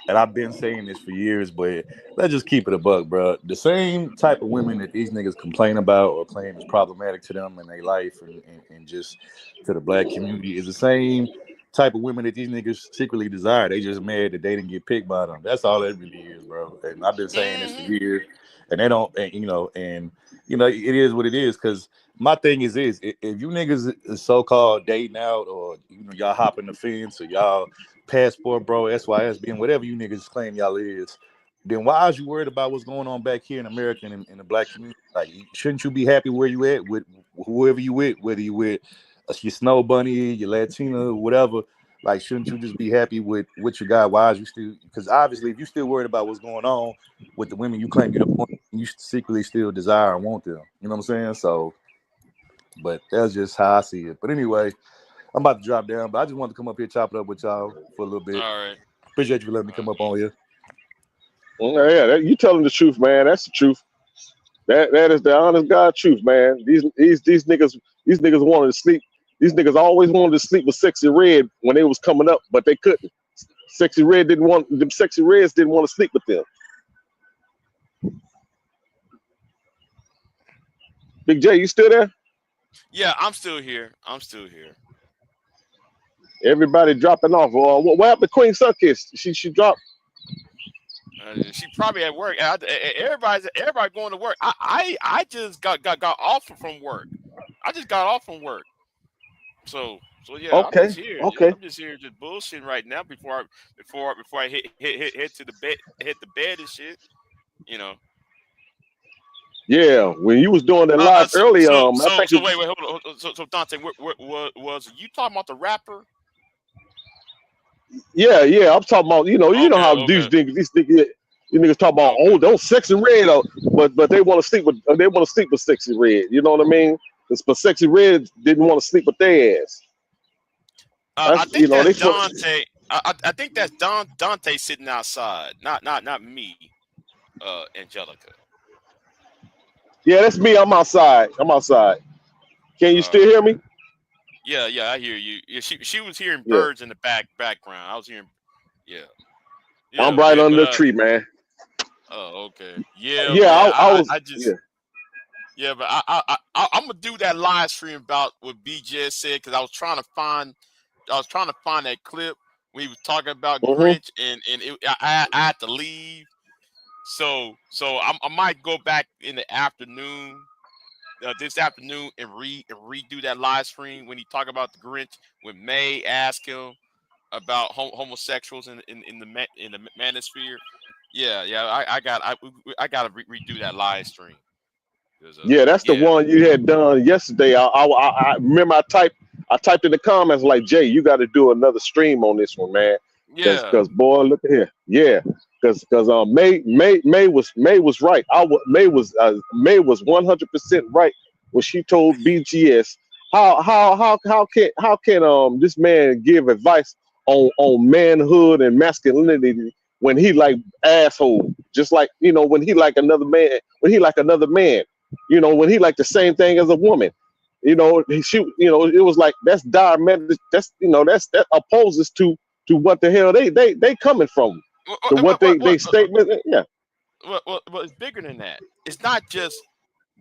And I've been saying this for years, but let's just keep it a buck, bro. The same type of women that these niggas complain about or claim is problematic to them in their life and just to the black community is the same type of women that these niggas secretly desire. They just mad that they didn't get picked by them. That's all it really is, bro. And I've been saying this for years, and they don't, it is what it is. Because my thing is if you niggas is so-called dating out or y'all hopping the fence or y'all passport bro, SYS being whatever you niggas claim y'all is, then why is you worried about what's going on back here in America and in the black community? Like, shouldn't you be happy where you at with whoever you with, whether you with your Snow Bunny, your Latina, whatever? Like, shouldn't you just be happy with what you got? Why is you still? Because obviously, if you still worried about what's going on with the women you claim you don't want, you secretly still desire and want them. You know what I'm saying? So, but that's just how I see it. But anyway, I'm about to drop down, but I just wanted to come up here, chop it up with y'all for a little bit. All right. Appreciate you letting me come up on here. Yeah, you telling the truth, man. That's the truth. That is the honest God truth, man. These niggas wanted to sleep. These niggas always wanted to sleep with Sexy Red when they was coming up, but they couldn't. Sexy Reds didn't want to sleep with them. Big J, you still there? Yeah, I'm still here. Everybody dropping off. What happened to Queen Sunkist? She dropped. She probably at work. Everybody going to work. I just got off from work. I just got off from work. So yeah. Okay. I'm just here. Okay. I'm just here just bullshitting right now before I hit to the bed and shit. Yeah, when you was doing that live early, wait, hold on. So Dante, was you talking about the rapper? Yeah, I'm talking about, how these niggas talk about, those Sexy Red, but they want to sleep with Sexy Red. You know what I mean? But Sexy Red didn't want to sleep with their ass. I That's, you think know, that's they put, Dante. I think that's Dante sitting outside. Not me, Angelica. yeah, that's me. I'm outside. Can you still hear me? Yeah, I hear you. Yeah, she was hearing Yeah, birds in the background. I was hearing, yeah, I'm yeah, right man. under But the tree, man. oh, okay, yeah, Yeah, man. I was. I Yeah. just, yeah, but I'm gonna do that live stream about what BJ said because I was trying to find that clip when he was talking about Mm-hmm. Grinch and I had to leave. So I might go back in the afternoon, this afternoon, and redo that live stream when he talked about the Grinch when May asked him about homosexuals in the manosphere. Yeah, I got to redo that live stream. Yeah, that's the Yeah, one you had done yesterday. I remember I typed in the comments like, Jay, you got to do another stream on this one, man. yeah. Cause boy, look at here. Yeah, cause May was right. May was 100% right when she told BGS how can this man give advice on manhood and masculinity when he like asshole, just like, you know, when he like another man, you know, when he like the same thing as a woman, you know, you know, it was like that's diametric. That's, you know, that opposes to what the hell they coming from, to what they statement. Yeah, Well, it's bigger than that. It's not just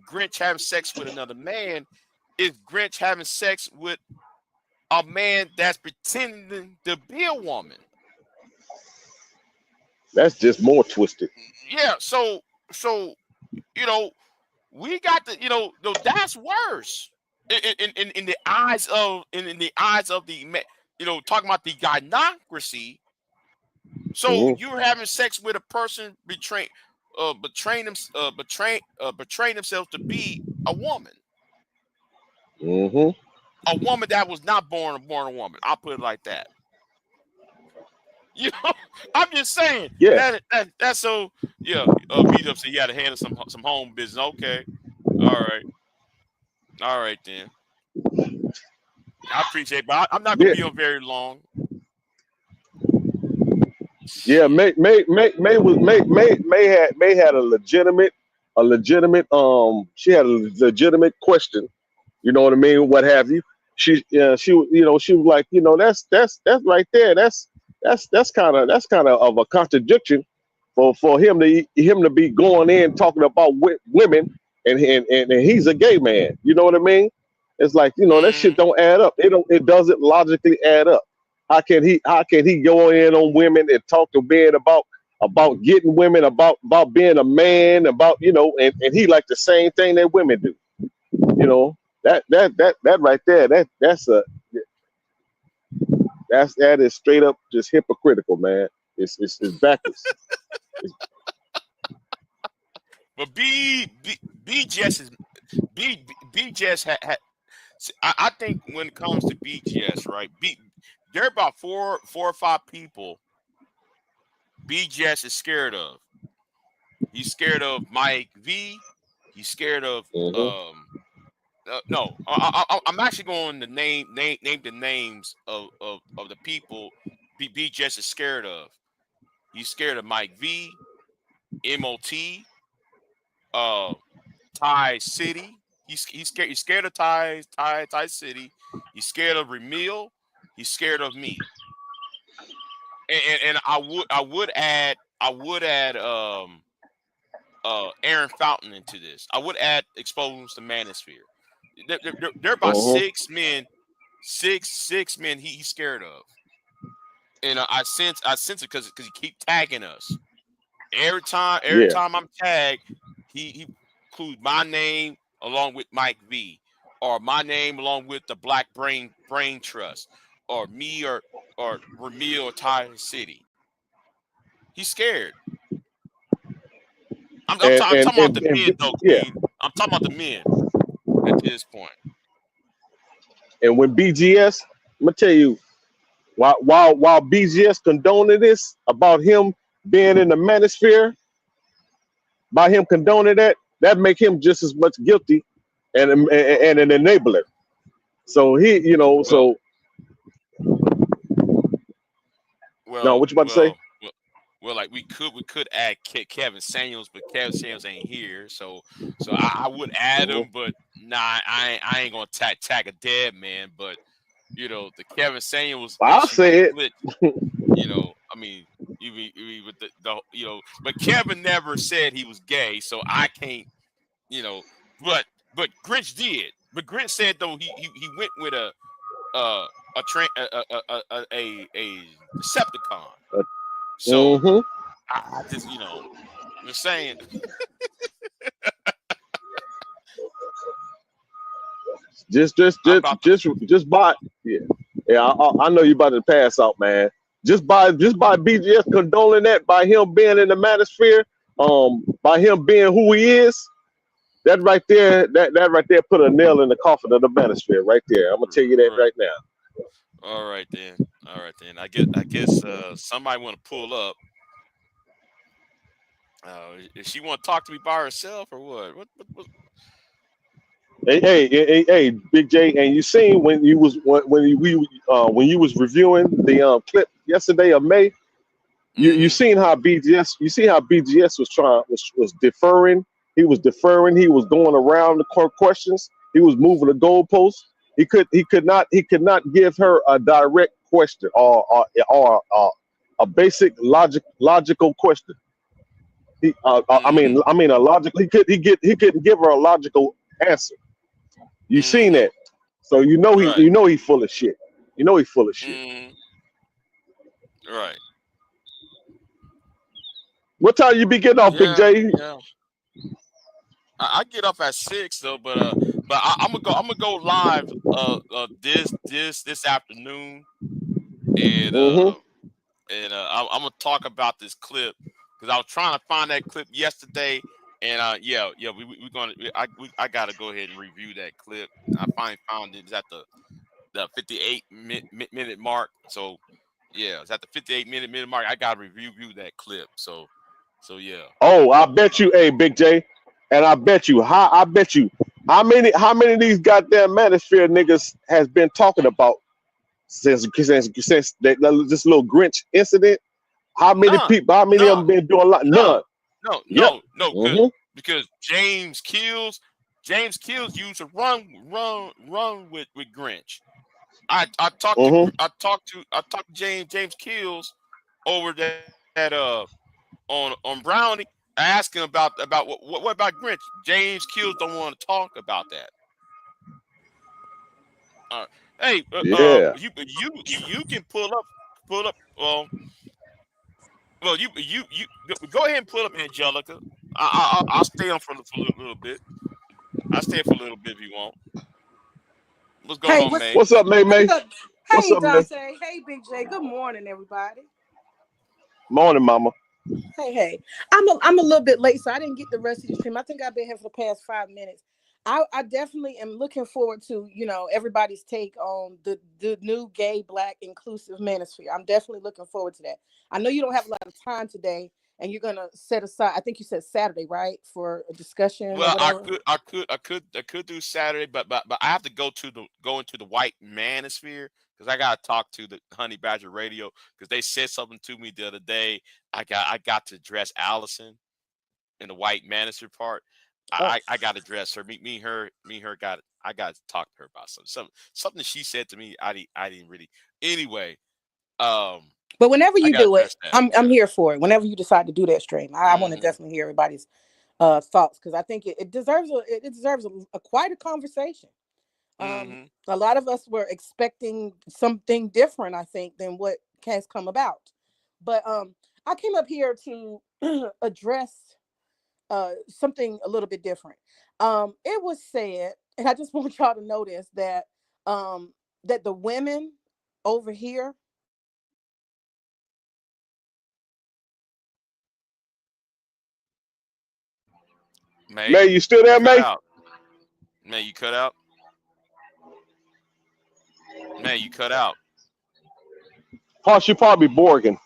Grinch having sex with another man. It's Grinch having sex with a man that's pretending to be a woman. that's just more twisted. Yeah, so you know, we got the, you know, that's worse in the eyes of in the eyes of the, you know, talking about the gynocracy. So Mm-hmm. you're having sex with a person betraying themselves to be a woman. Mm-hmm. A woman that was not born a woman. I'll put it like that. You know, I'm just saying Yeah, that's so, yeah. Beat up said you had to handle some home business. Okay, all right then. I appreciate it, but I'm not gonna yeah, be on very long. yeah. Shit. May had a legitimate she had a legitimate question. You know what I mean? What have you? She you know, she was like, you know, that's right there. That's kind of a contradiction for him to be going in talking about women, and he's a gay man. You know what I mean? It's like, you know, that shit Mm, don't add up. It doesn't logically add up. How can he go in on women and talk to men about getting women, about being a man, about, you know, and he like the same thing that women do. You know, that right there, that is straight up just hypocritical, man. It's backwards. but BGS is BGS had. I think when it comes to BGS, right? There are about four or five people BGS is scared of. He's scared of Mike V. He's scared of Mm-hmm. no. I'm actually going to name the names of the people BGS is scared of. He's scared of Mike V, MOT, Ty City. He's scared of Ty City. He's scared of Remil. He's scared of me. And I would add Aaron Fountain into this. I would add Exposed to Manosphere. There are about Uh-huh. six men he's scared of. And I sense it because he keep tagging us. Every Yeah. time I'm tagged, he includes my name along with Mike V, or my name along with the Black Brain Trust, or me or Ramil or Ty City. He's scared. I'm talking about the men though, Yeah. Queen. I'm talking about the men at this point. And when BGS, I'm gonna tell you, while BGS condoning this about him being in the manosphere, by him condoning that make him just as much guilty and an enabler. So he, you know, Well, so No, what you about to say? Well, like we could add Kevin Samuels, but Kevin Samuels ain't here, so I would add him, but nah, I ain't gonna tag a dead man, but the Kevin Samuels I'll issue say it. split, I mean, you with the but Kevin never said he was gay, so I can't, but Grinch did, but Grinch said though he went with a Decepticon. So Mm-hmm. I just, I'm saying. Just buy. Yeah. I know you about to pass out, man. Just by BGS condoling that, by him being in the manosphere, by him being who he is. That right there, that right there put a nail in the coffin of the manosphere right there. I'm gonna tell you that right now. All right then. I guess somebody want to pull up. If she want to talk to me by herself or what? What? Hey, Big J, and you seen when you was when you was reviewing the clip yesterday of May, you seen how BGS was deferring. He was deferring. He was going around the court questions. He was moving the goalposts. He could not give her a direct question or a basic logical question. I mean a logical. He couldn't give her a logical answer. You seen that, so you know he full of shit. You know he full of shit. Right. What time you be getting off, Big J? Yeah. I get up at 6 though, but I'm gonna go live this afternoon, and I'm gonna talk about this clip because I was trying to find that clip yesterday, and we're gonna I gotta go ahead and review that clip. I finally found it. It's at the 58 minute mark. So yeah, it's at the 58 minute mark. I gotta review that clip. So yeah. Oh, I bet you, hey, Big J, and I bet you how many of these goddamn manosphere niggas has been talking about since that this little Grinch incident? How many people? How many of them been doing a lot? None. No. Because James Kills used to run with Grinch. I talked to James Kills over that on Brownie. I asked him about what about Grinch. James Kills don't want to talk about that. Hey, you can pull up. Well, you go ahead and pull up Angelica. I'll stay on for a little bit. I'll stay for a little bit if you want. What's going on, May? What's up, May? Hey, Dante. Hey, Big J. Good morning, everybody. Morning, Mama. Hey. I'm a little bit late, so I didn't get the rest of the stream. I think I've been here for the past 5 minutes. I definitely am looking forward to, everybody's take on the new gay, Black, inclusive manosphere. I'm definitely looking forward to that. I know you don't have a lot of time today, and you're gonna set aside. I think you said Saturday, right, for a discussion. Well, or whatever. I could do Saturday, but I have to go into the white manosphere because I gotta talk to the Honey Badger Radio because they said something to me the other day. I got to address Allison in the white manosphere part. I got to address her. Me and her I got to talk to her about something she said to me. I didn't really. Anyway, but whenever you do it, I'm here for it. Whenever you decide to do that stream, I want to definitely hear everybody's thoughts because I think it deserves quite a conversation. A lot of us were expecting something different, I think, than what has come about. But I came up here to address something a little bit different. It was said, and I just want y'all to notice that that the women over here May, you still there, May? May, you cut out. May, you cut out. She probably Borgen.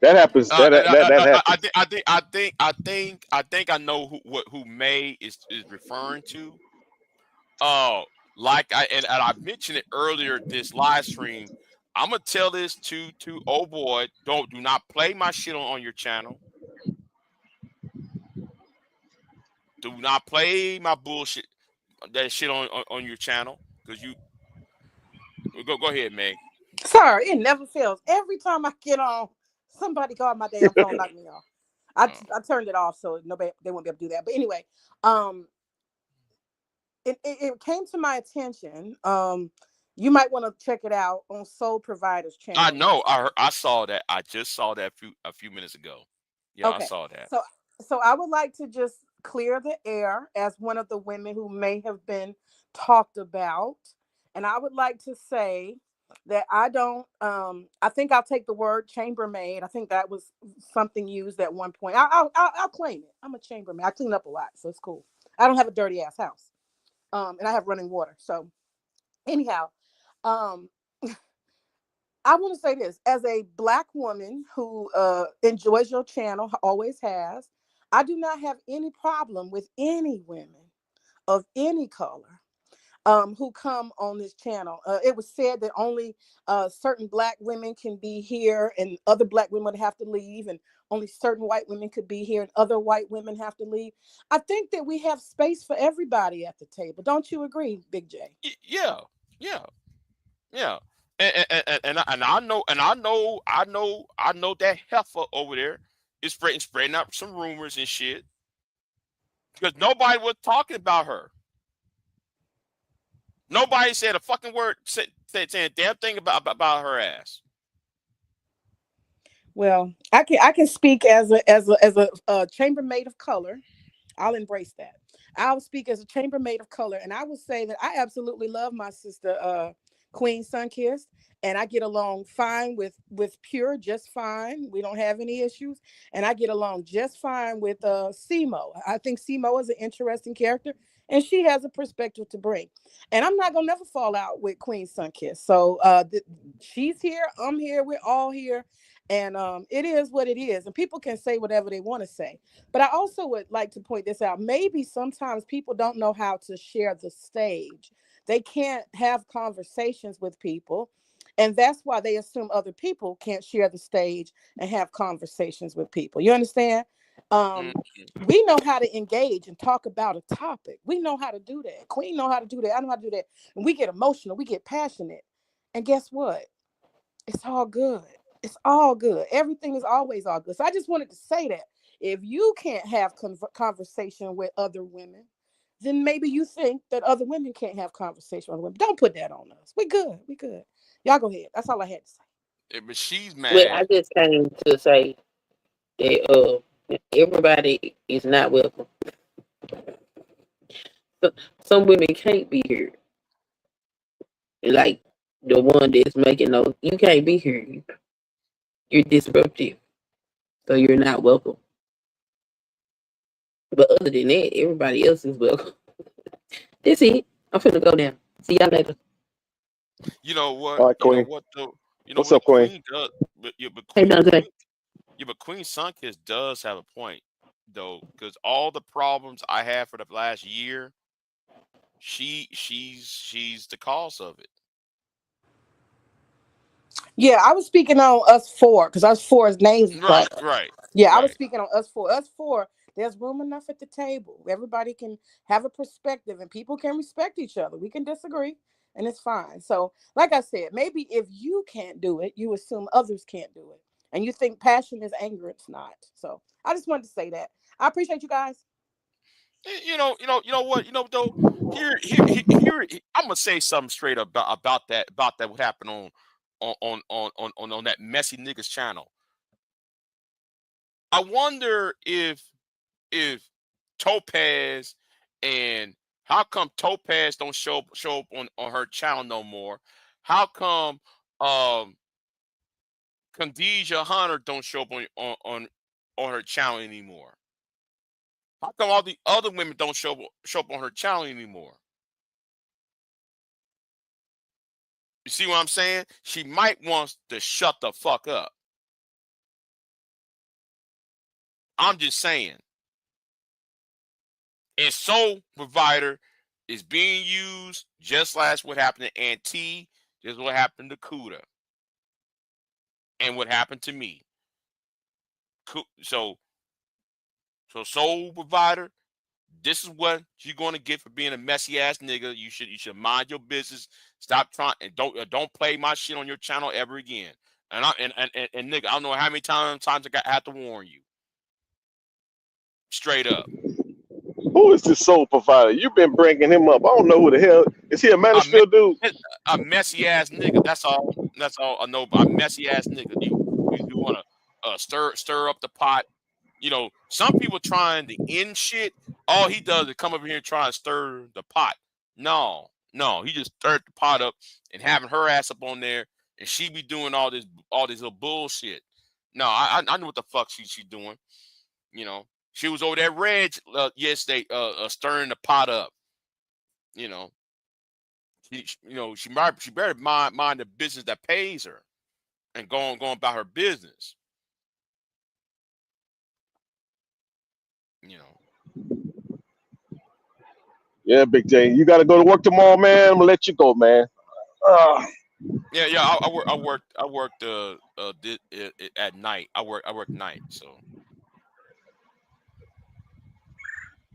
That happens. That happens. I think I know who May is referring to. Like I mentioned it earlier this live stream. I'm gonna tell this to oh boy, do not play my shit on your channel. Do not play my bullshit that shit on your channel because you go ahead, Meg. Sorry, it never fails. Every time I get on, somebody called my damn phone, knocked me off. I turned it off so they won't be able to do that. But anyway, it came to my attention. You might want to check it out on Soul Provider's channel. I know. I saw that. I just saw that a few minutes ago. Yeah, okay. I saw that. So I would like to just clear the air as one of the women who may have been talked about, and I would like to say that I don't. I think I'll take the word chambermaid. I think that was something used at one point. I'll claim it. I'm a chambermaid. I clean up a lot, so it's cool. I don't have a dirty ass house, and I have running water. So anyhow, I want to say this as a Black woman who enjoys your channel, always has. I do not have any problem with any women of any color who come on this channel. It was said that only certain Black women can be here and other Black women would have to leave, and only certain white women could be here and other white women have to leave. I think that we have space for everybody at the table. Don't you agree, Big J? Yeah. And I know that heifer over there is spreading up some rumors and shit because nobody was talking about her. Nobody said a fucking word, saying a damn thing about her ass. Well, I can speak as a chambermaid of color. I'll embrace that. I'll speak as a chambermaid of color, and I will say that I absolutely love my sister Queen Sunkissed, and I get along fine with Pure, just fine. We don't have any issues, and I get along just fine with Simo. I think Simo is an interesting character, and she has a perspective to bring. And I'm not gonna never fall out with Queen Sunkissed. So she's here, I'm here, we're all here. And it is what it is. And people can say whatever they want to say. But I also would like to point this out. Maybe sometimes people don't know how to share the stage. They can't have conversations with people. And that's why they assume other people can't share the stage and have conversations with people. You understand? We know how to engage and talk about a topic. We know how to do that. Queen know how to do that. I know how to do that. And we get emotional. We get passionate. And guess what? It's all good. It's all good. Everything is always all good. So I just wanted to say that if you can't have conversation with other women, then maybe you think that other women can't have conversation with women. Don't put that on us. We good. We good. Y'all go ahead. That's all I had to say. Yeah, but she's mad. Well, I just came to say that everybody is not welcome. Some women can't be here. Like the one that's making those, you can't be here. You're disruptive, so you're not welcome. But other than that, everybody else is welcome. That's it. I'm finna go down. See y'all later. You know what? All right, Queen. What's up, Queen? But Queen Sunkissed does have a point, though, because all the problems I had for the last year, she's the cause of it. Yeah, I was speaking on us four because us four's names. Right. Yeah, I was speaking on us four. Us four, there's room enough at the table. Everybody can have a perspective and people can respect each other. We can disagree and it's fine. So, like I said, maybe if you can't do it, you assume others can't do it. And you think passion is anger, it's not. So I just wanted to say that. I appreciate you guys. You know what? Though, here, I'm gonna say something straight up about that what happened on that messy niggas channel. I wonder if Topaz, and how come Topaz don't show up on her channel no more? How come Khadijah Hunter don't show up on her channel anymore? How come all the other women don't show up on her channel anymore? You see what I'm saying? She might want to shut the fuck up. I'm just saying. And Soul Provider is being used just like what happened to Auntie, just what happened to Kuda. and what happened to me. So soul provider, this is what you're gonna get for being a messy ass nigga. You should mind your business. Stop trying and don't play my shit on your channel ever again. And nigga, I don't know how many times I had to warn you. Straight up. Who is this soul provider? You've been bringing him up. I don't know who the hell is he. A Mansfield dude? A messy ass nigga. That's all I know about. A messy ass nigga. You want to stir up the pot. You know, some people trying to end shit. All he does is come over here and try and stir the pot. No, he just stirred the pot up and having her ass up on there, and she be doing all this little bullshit. No, I know what the fuck she doing. You know, she was over there Reg yesterday, stirring the pot up. You know, she better mind the business that pays her, and going about her business. You know. Yeah, Big J, you got to go to work tomorrow, man. I'm gonna let you go, man. Yeah. I worked at night. I work night, so.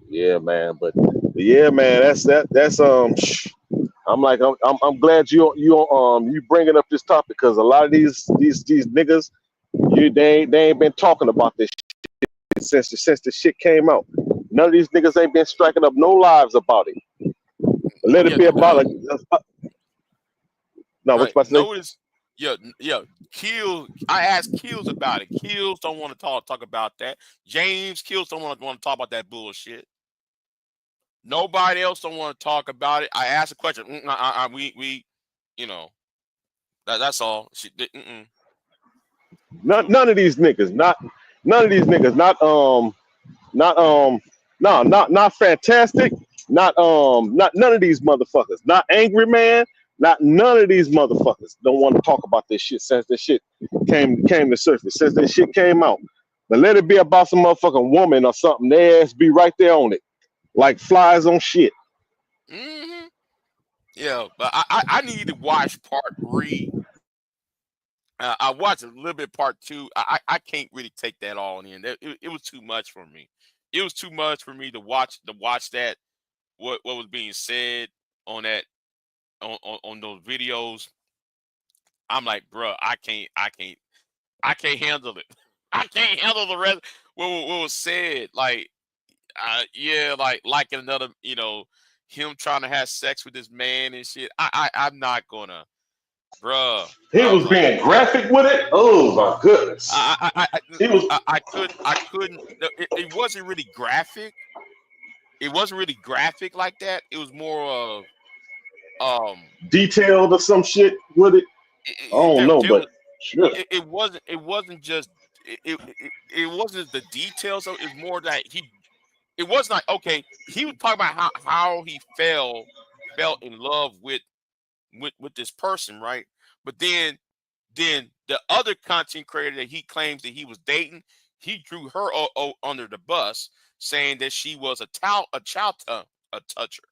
Yeah, man. But yeah, man. That's I'm glad you bringing up this topic because a lot of these niggas, they ain't been talking about this shit since the shit came out. None of these niggas ain't been striking up no lives about it. Let it be about no. What you about to say? Notice, Kills. I asked Kills about it. Kills don't want to talk about that. James Kills don't want to talk about that bullshit. Nobody else don't want to talk about it. I asked a question. We, you know, that's all. None of these niggas. Not fantastic. Not none of these motherfuckers. Not Angry Man. Not none of these motherfuckers don't want to talk about this shit since this shit came to surface. Since this shit came out. But let it be about some motherfucking woman or something. Their ass be right there on it, like flies on shit. Mm-hmm. Yeah, but I need to watch part 3. I watched a little bit part 2. I can't really take that all in. It was too much for me. It was too much for me to watch that. What was being said on that on those videos. I'm like, bro, I can't handle it. I can't handle the rest. What was said, like, like another, him trying to have sex with this man and shit. I'm not gonna, bruh. He was being graphic with it. Oh my goodness. I couldn't. It wasn't really graphic. It wasn't really graphic like that. It was more of detailed or some shit with it. I don't know, but sure. It wasn't just it wasn't the details of it. It's more that it wasn't like, okay, he was talking about how he felt in love with this person, right? But then the other content creator that he claims that he was dating, he drew her under the bus, saying that she was a child toucher.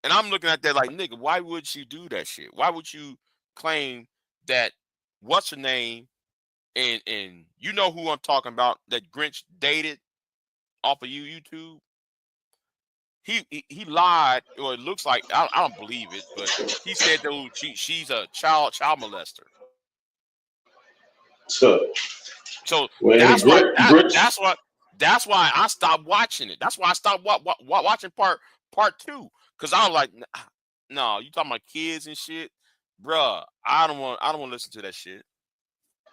And I'm looking at that like, nigga, why would you do that shit? Why would you claim that what's her name and you know who I'm talking about, that Grinch dated off of YouTube? He lied, or it looks like, I don't believe it, but he said that she's a child molester. So that's why I stopped watching it. That's why I stopped watching part 2, because I was like, no, you talking about kids and shit, bruh. I don't want to listen to that shit.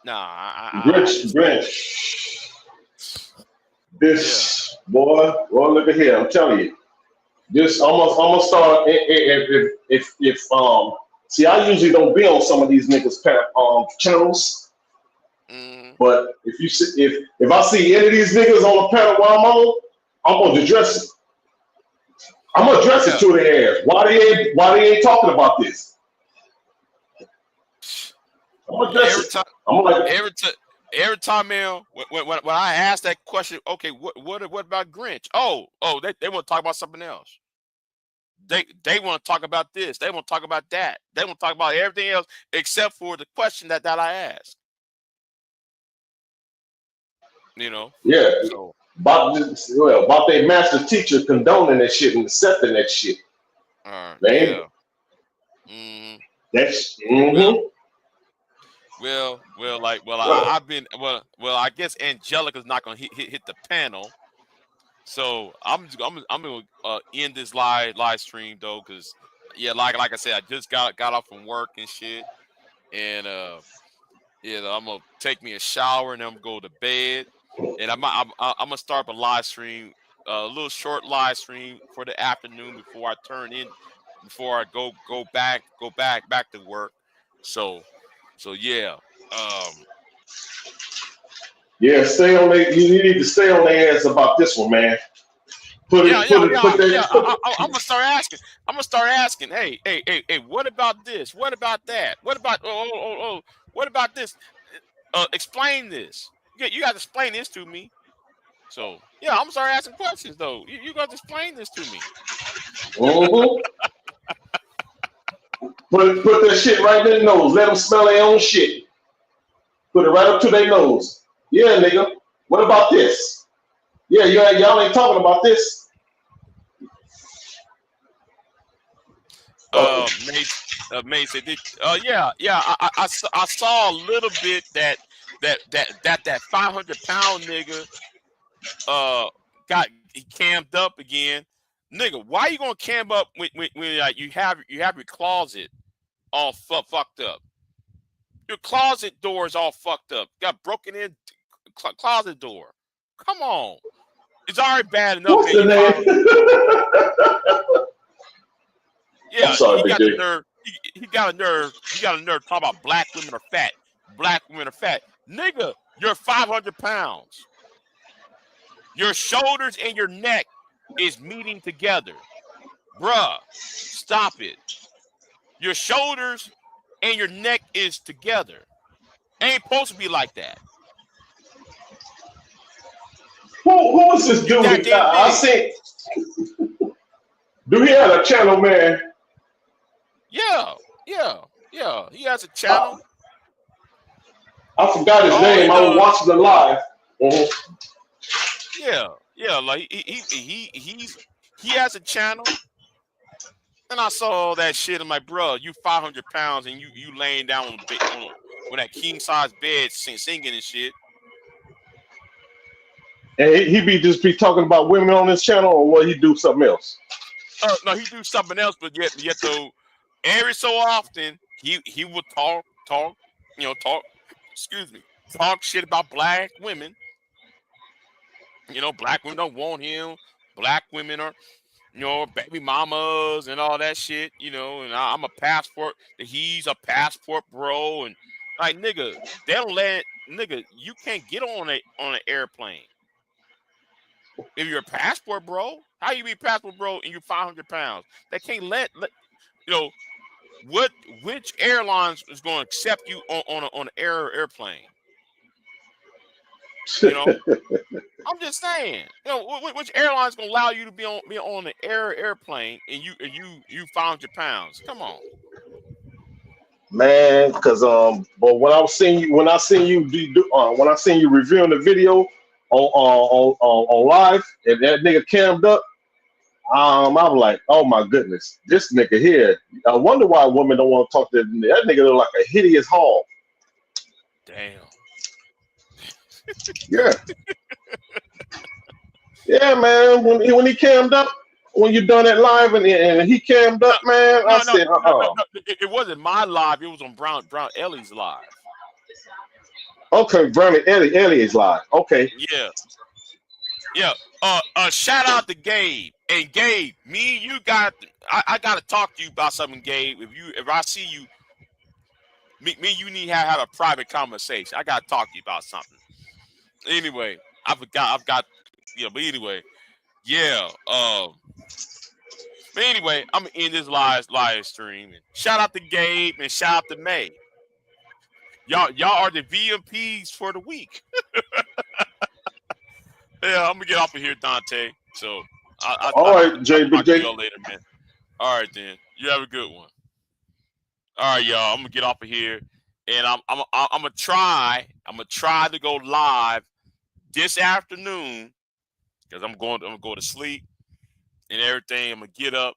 Nah, Grinch. This boy, look at here. I'm telling you. This I'm gonna start if see, I usually don't be on some of these niggas channels, but if I see any of these niggas on the panel while I'm on, I'm gonna address it. I'm gonna address it to their ass. Why they ain't talking about this? I'm gonna address it. Every time, man, when I ask that question, okay, what about Grinch? Oh, they want to talk about something else. they want to talk about this. They want to talk about that. They want to talk about everything else except for the question that I asked. You know. Yeah. So, about their master teacher condoning that shit and accepting that shit. Man. Yeah. Mm-hmm. That's I guess Angelica's not gonna hit the panel, so I'm gonna end this live stream though, because like I said, I just got off from work and shit, and I'm gonna take me a shower and then I'm gonna go to bed, and I'm gonna start a live stream, a little short live stream for the afternoon before I go back to work. So yeah. Stay on they. You need to stay on their ass about this one, man. I'm gonna start asking. Hey, what about this? What about that? What about what about this? Explain this. You got to explain this to me. So I'm gonna start asking questions though. You got to explain this to me. Put that shit right in their nose. Let them smell their own shit. Put it right up to their nose. Yeah, nigga. What about this? Yeah, y'all ain't talking about this. Mason, I saw a little bit that 500-pound nigga he cammed up again. Nigga, why you gonna cam up when you have your closet all fucked up? Your closet door is all fucked up. Got broken in closet door. Come on, it's already bad enough. What's the name? Yeah, he got the nerve. He got a nerve. He got a nerve talking about black women are fat. Black women are fat. Nigga, you're 500 pounds. Your shoulders and your neck is meeting together. Bruh, stop it. Your shoulders and your neck is together. Ain't supposed to be like that. Who is this dude? I see. Do he have a channel, man? Yeah. He has a channel. I forgot his name. I was watching the live. Yeah. Like he has a channel, and I saw that shit. I'm like, bro, you 500 pounds and you laying down on that king size bed singing and shit. And he be talking about women on his channel, or what he do something else? No, he do something else, but yet though, every so often he would talk. Excuse me, talk shit about black women. Black women don't want him. Black women are, baby mamas and all that shit. And I'm a passport. He's a passport bro, and like nigga, they don't let you can't get on an airplane. If you're a passport bro, how you be a passport bro and you're 500 pounds? They can't let which airlines is going to accept you on an airplane? I'm just saying. Which airline is going to allow you to be on an airplane and you 500 pounds? Come on, man. Because but when I seen you reviewing the video on live, and that nigga cammed up, I'm like, oh my goodness, this nigga here. I wonder why women don't want to talk to that nigga. Look like a hideous hog. Damn. Yeah, man. When he cammed up, when you done it live and he cammed up, man, I said, no, it wasn't my live. It was on Brown Ellie's live. Okay, Brown Ellie is live. Okay. Yeah. Shout out to Gabe. And Gabe, I gotta talk to you about something, Gabe. If I see you, you need to have a private conversation. I gotta talk to you about something. Anyway, but anyway, but anyway, I'm gonna end this live stream. And shout out to Gabe and shout out to May. Y'all are the VMPs for the week. Yeah, I'm gonna get off of here, Dante. So all right, Jay. Talk to y'all later, man. All right, then. You have a good one. All right, y'all. I'm gonna get off of here, and I'm gonna try to go live this afternoon because I'm gonna go to sleep and everything. I'm gonna get up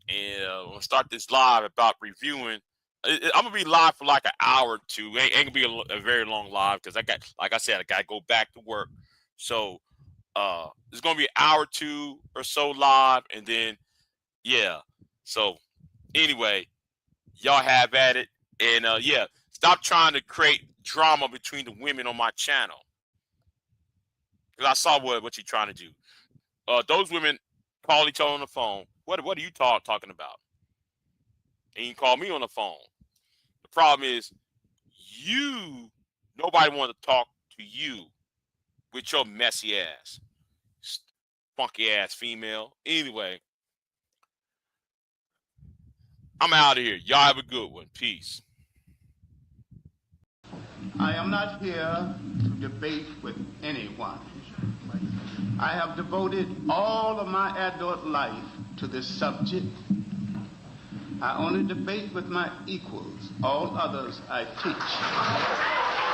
and I'm gonna start this live about reviewing. I'm gonna be live for like an hour or two. Ain't gonna be a very long live because I got, like I said, I gotta go back to work. So it's gonna be an hour or two or so live, and then yeah. So anyway, y'all have at it, and yeah, stop trying to create drama between the women on my channel because I saw what you're trying to do. Those women call each other on the phone. What are you talking about? And you can call me on the phone. The problem is nobody wants to talk to you with your messy ass, funky ass female. Anyway, I'm out of here. Y'all have a good one. Peace. I am not here to debate with anyone. I have devoted all of my adult life to this subject. I only debate with my equals. All others I teach.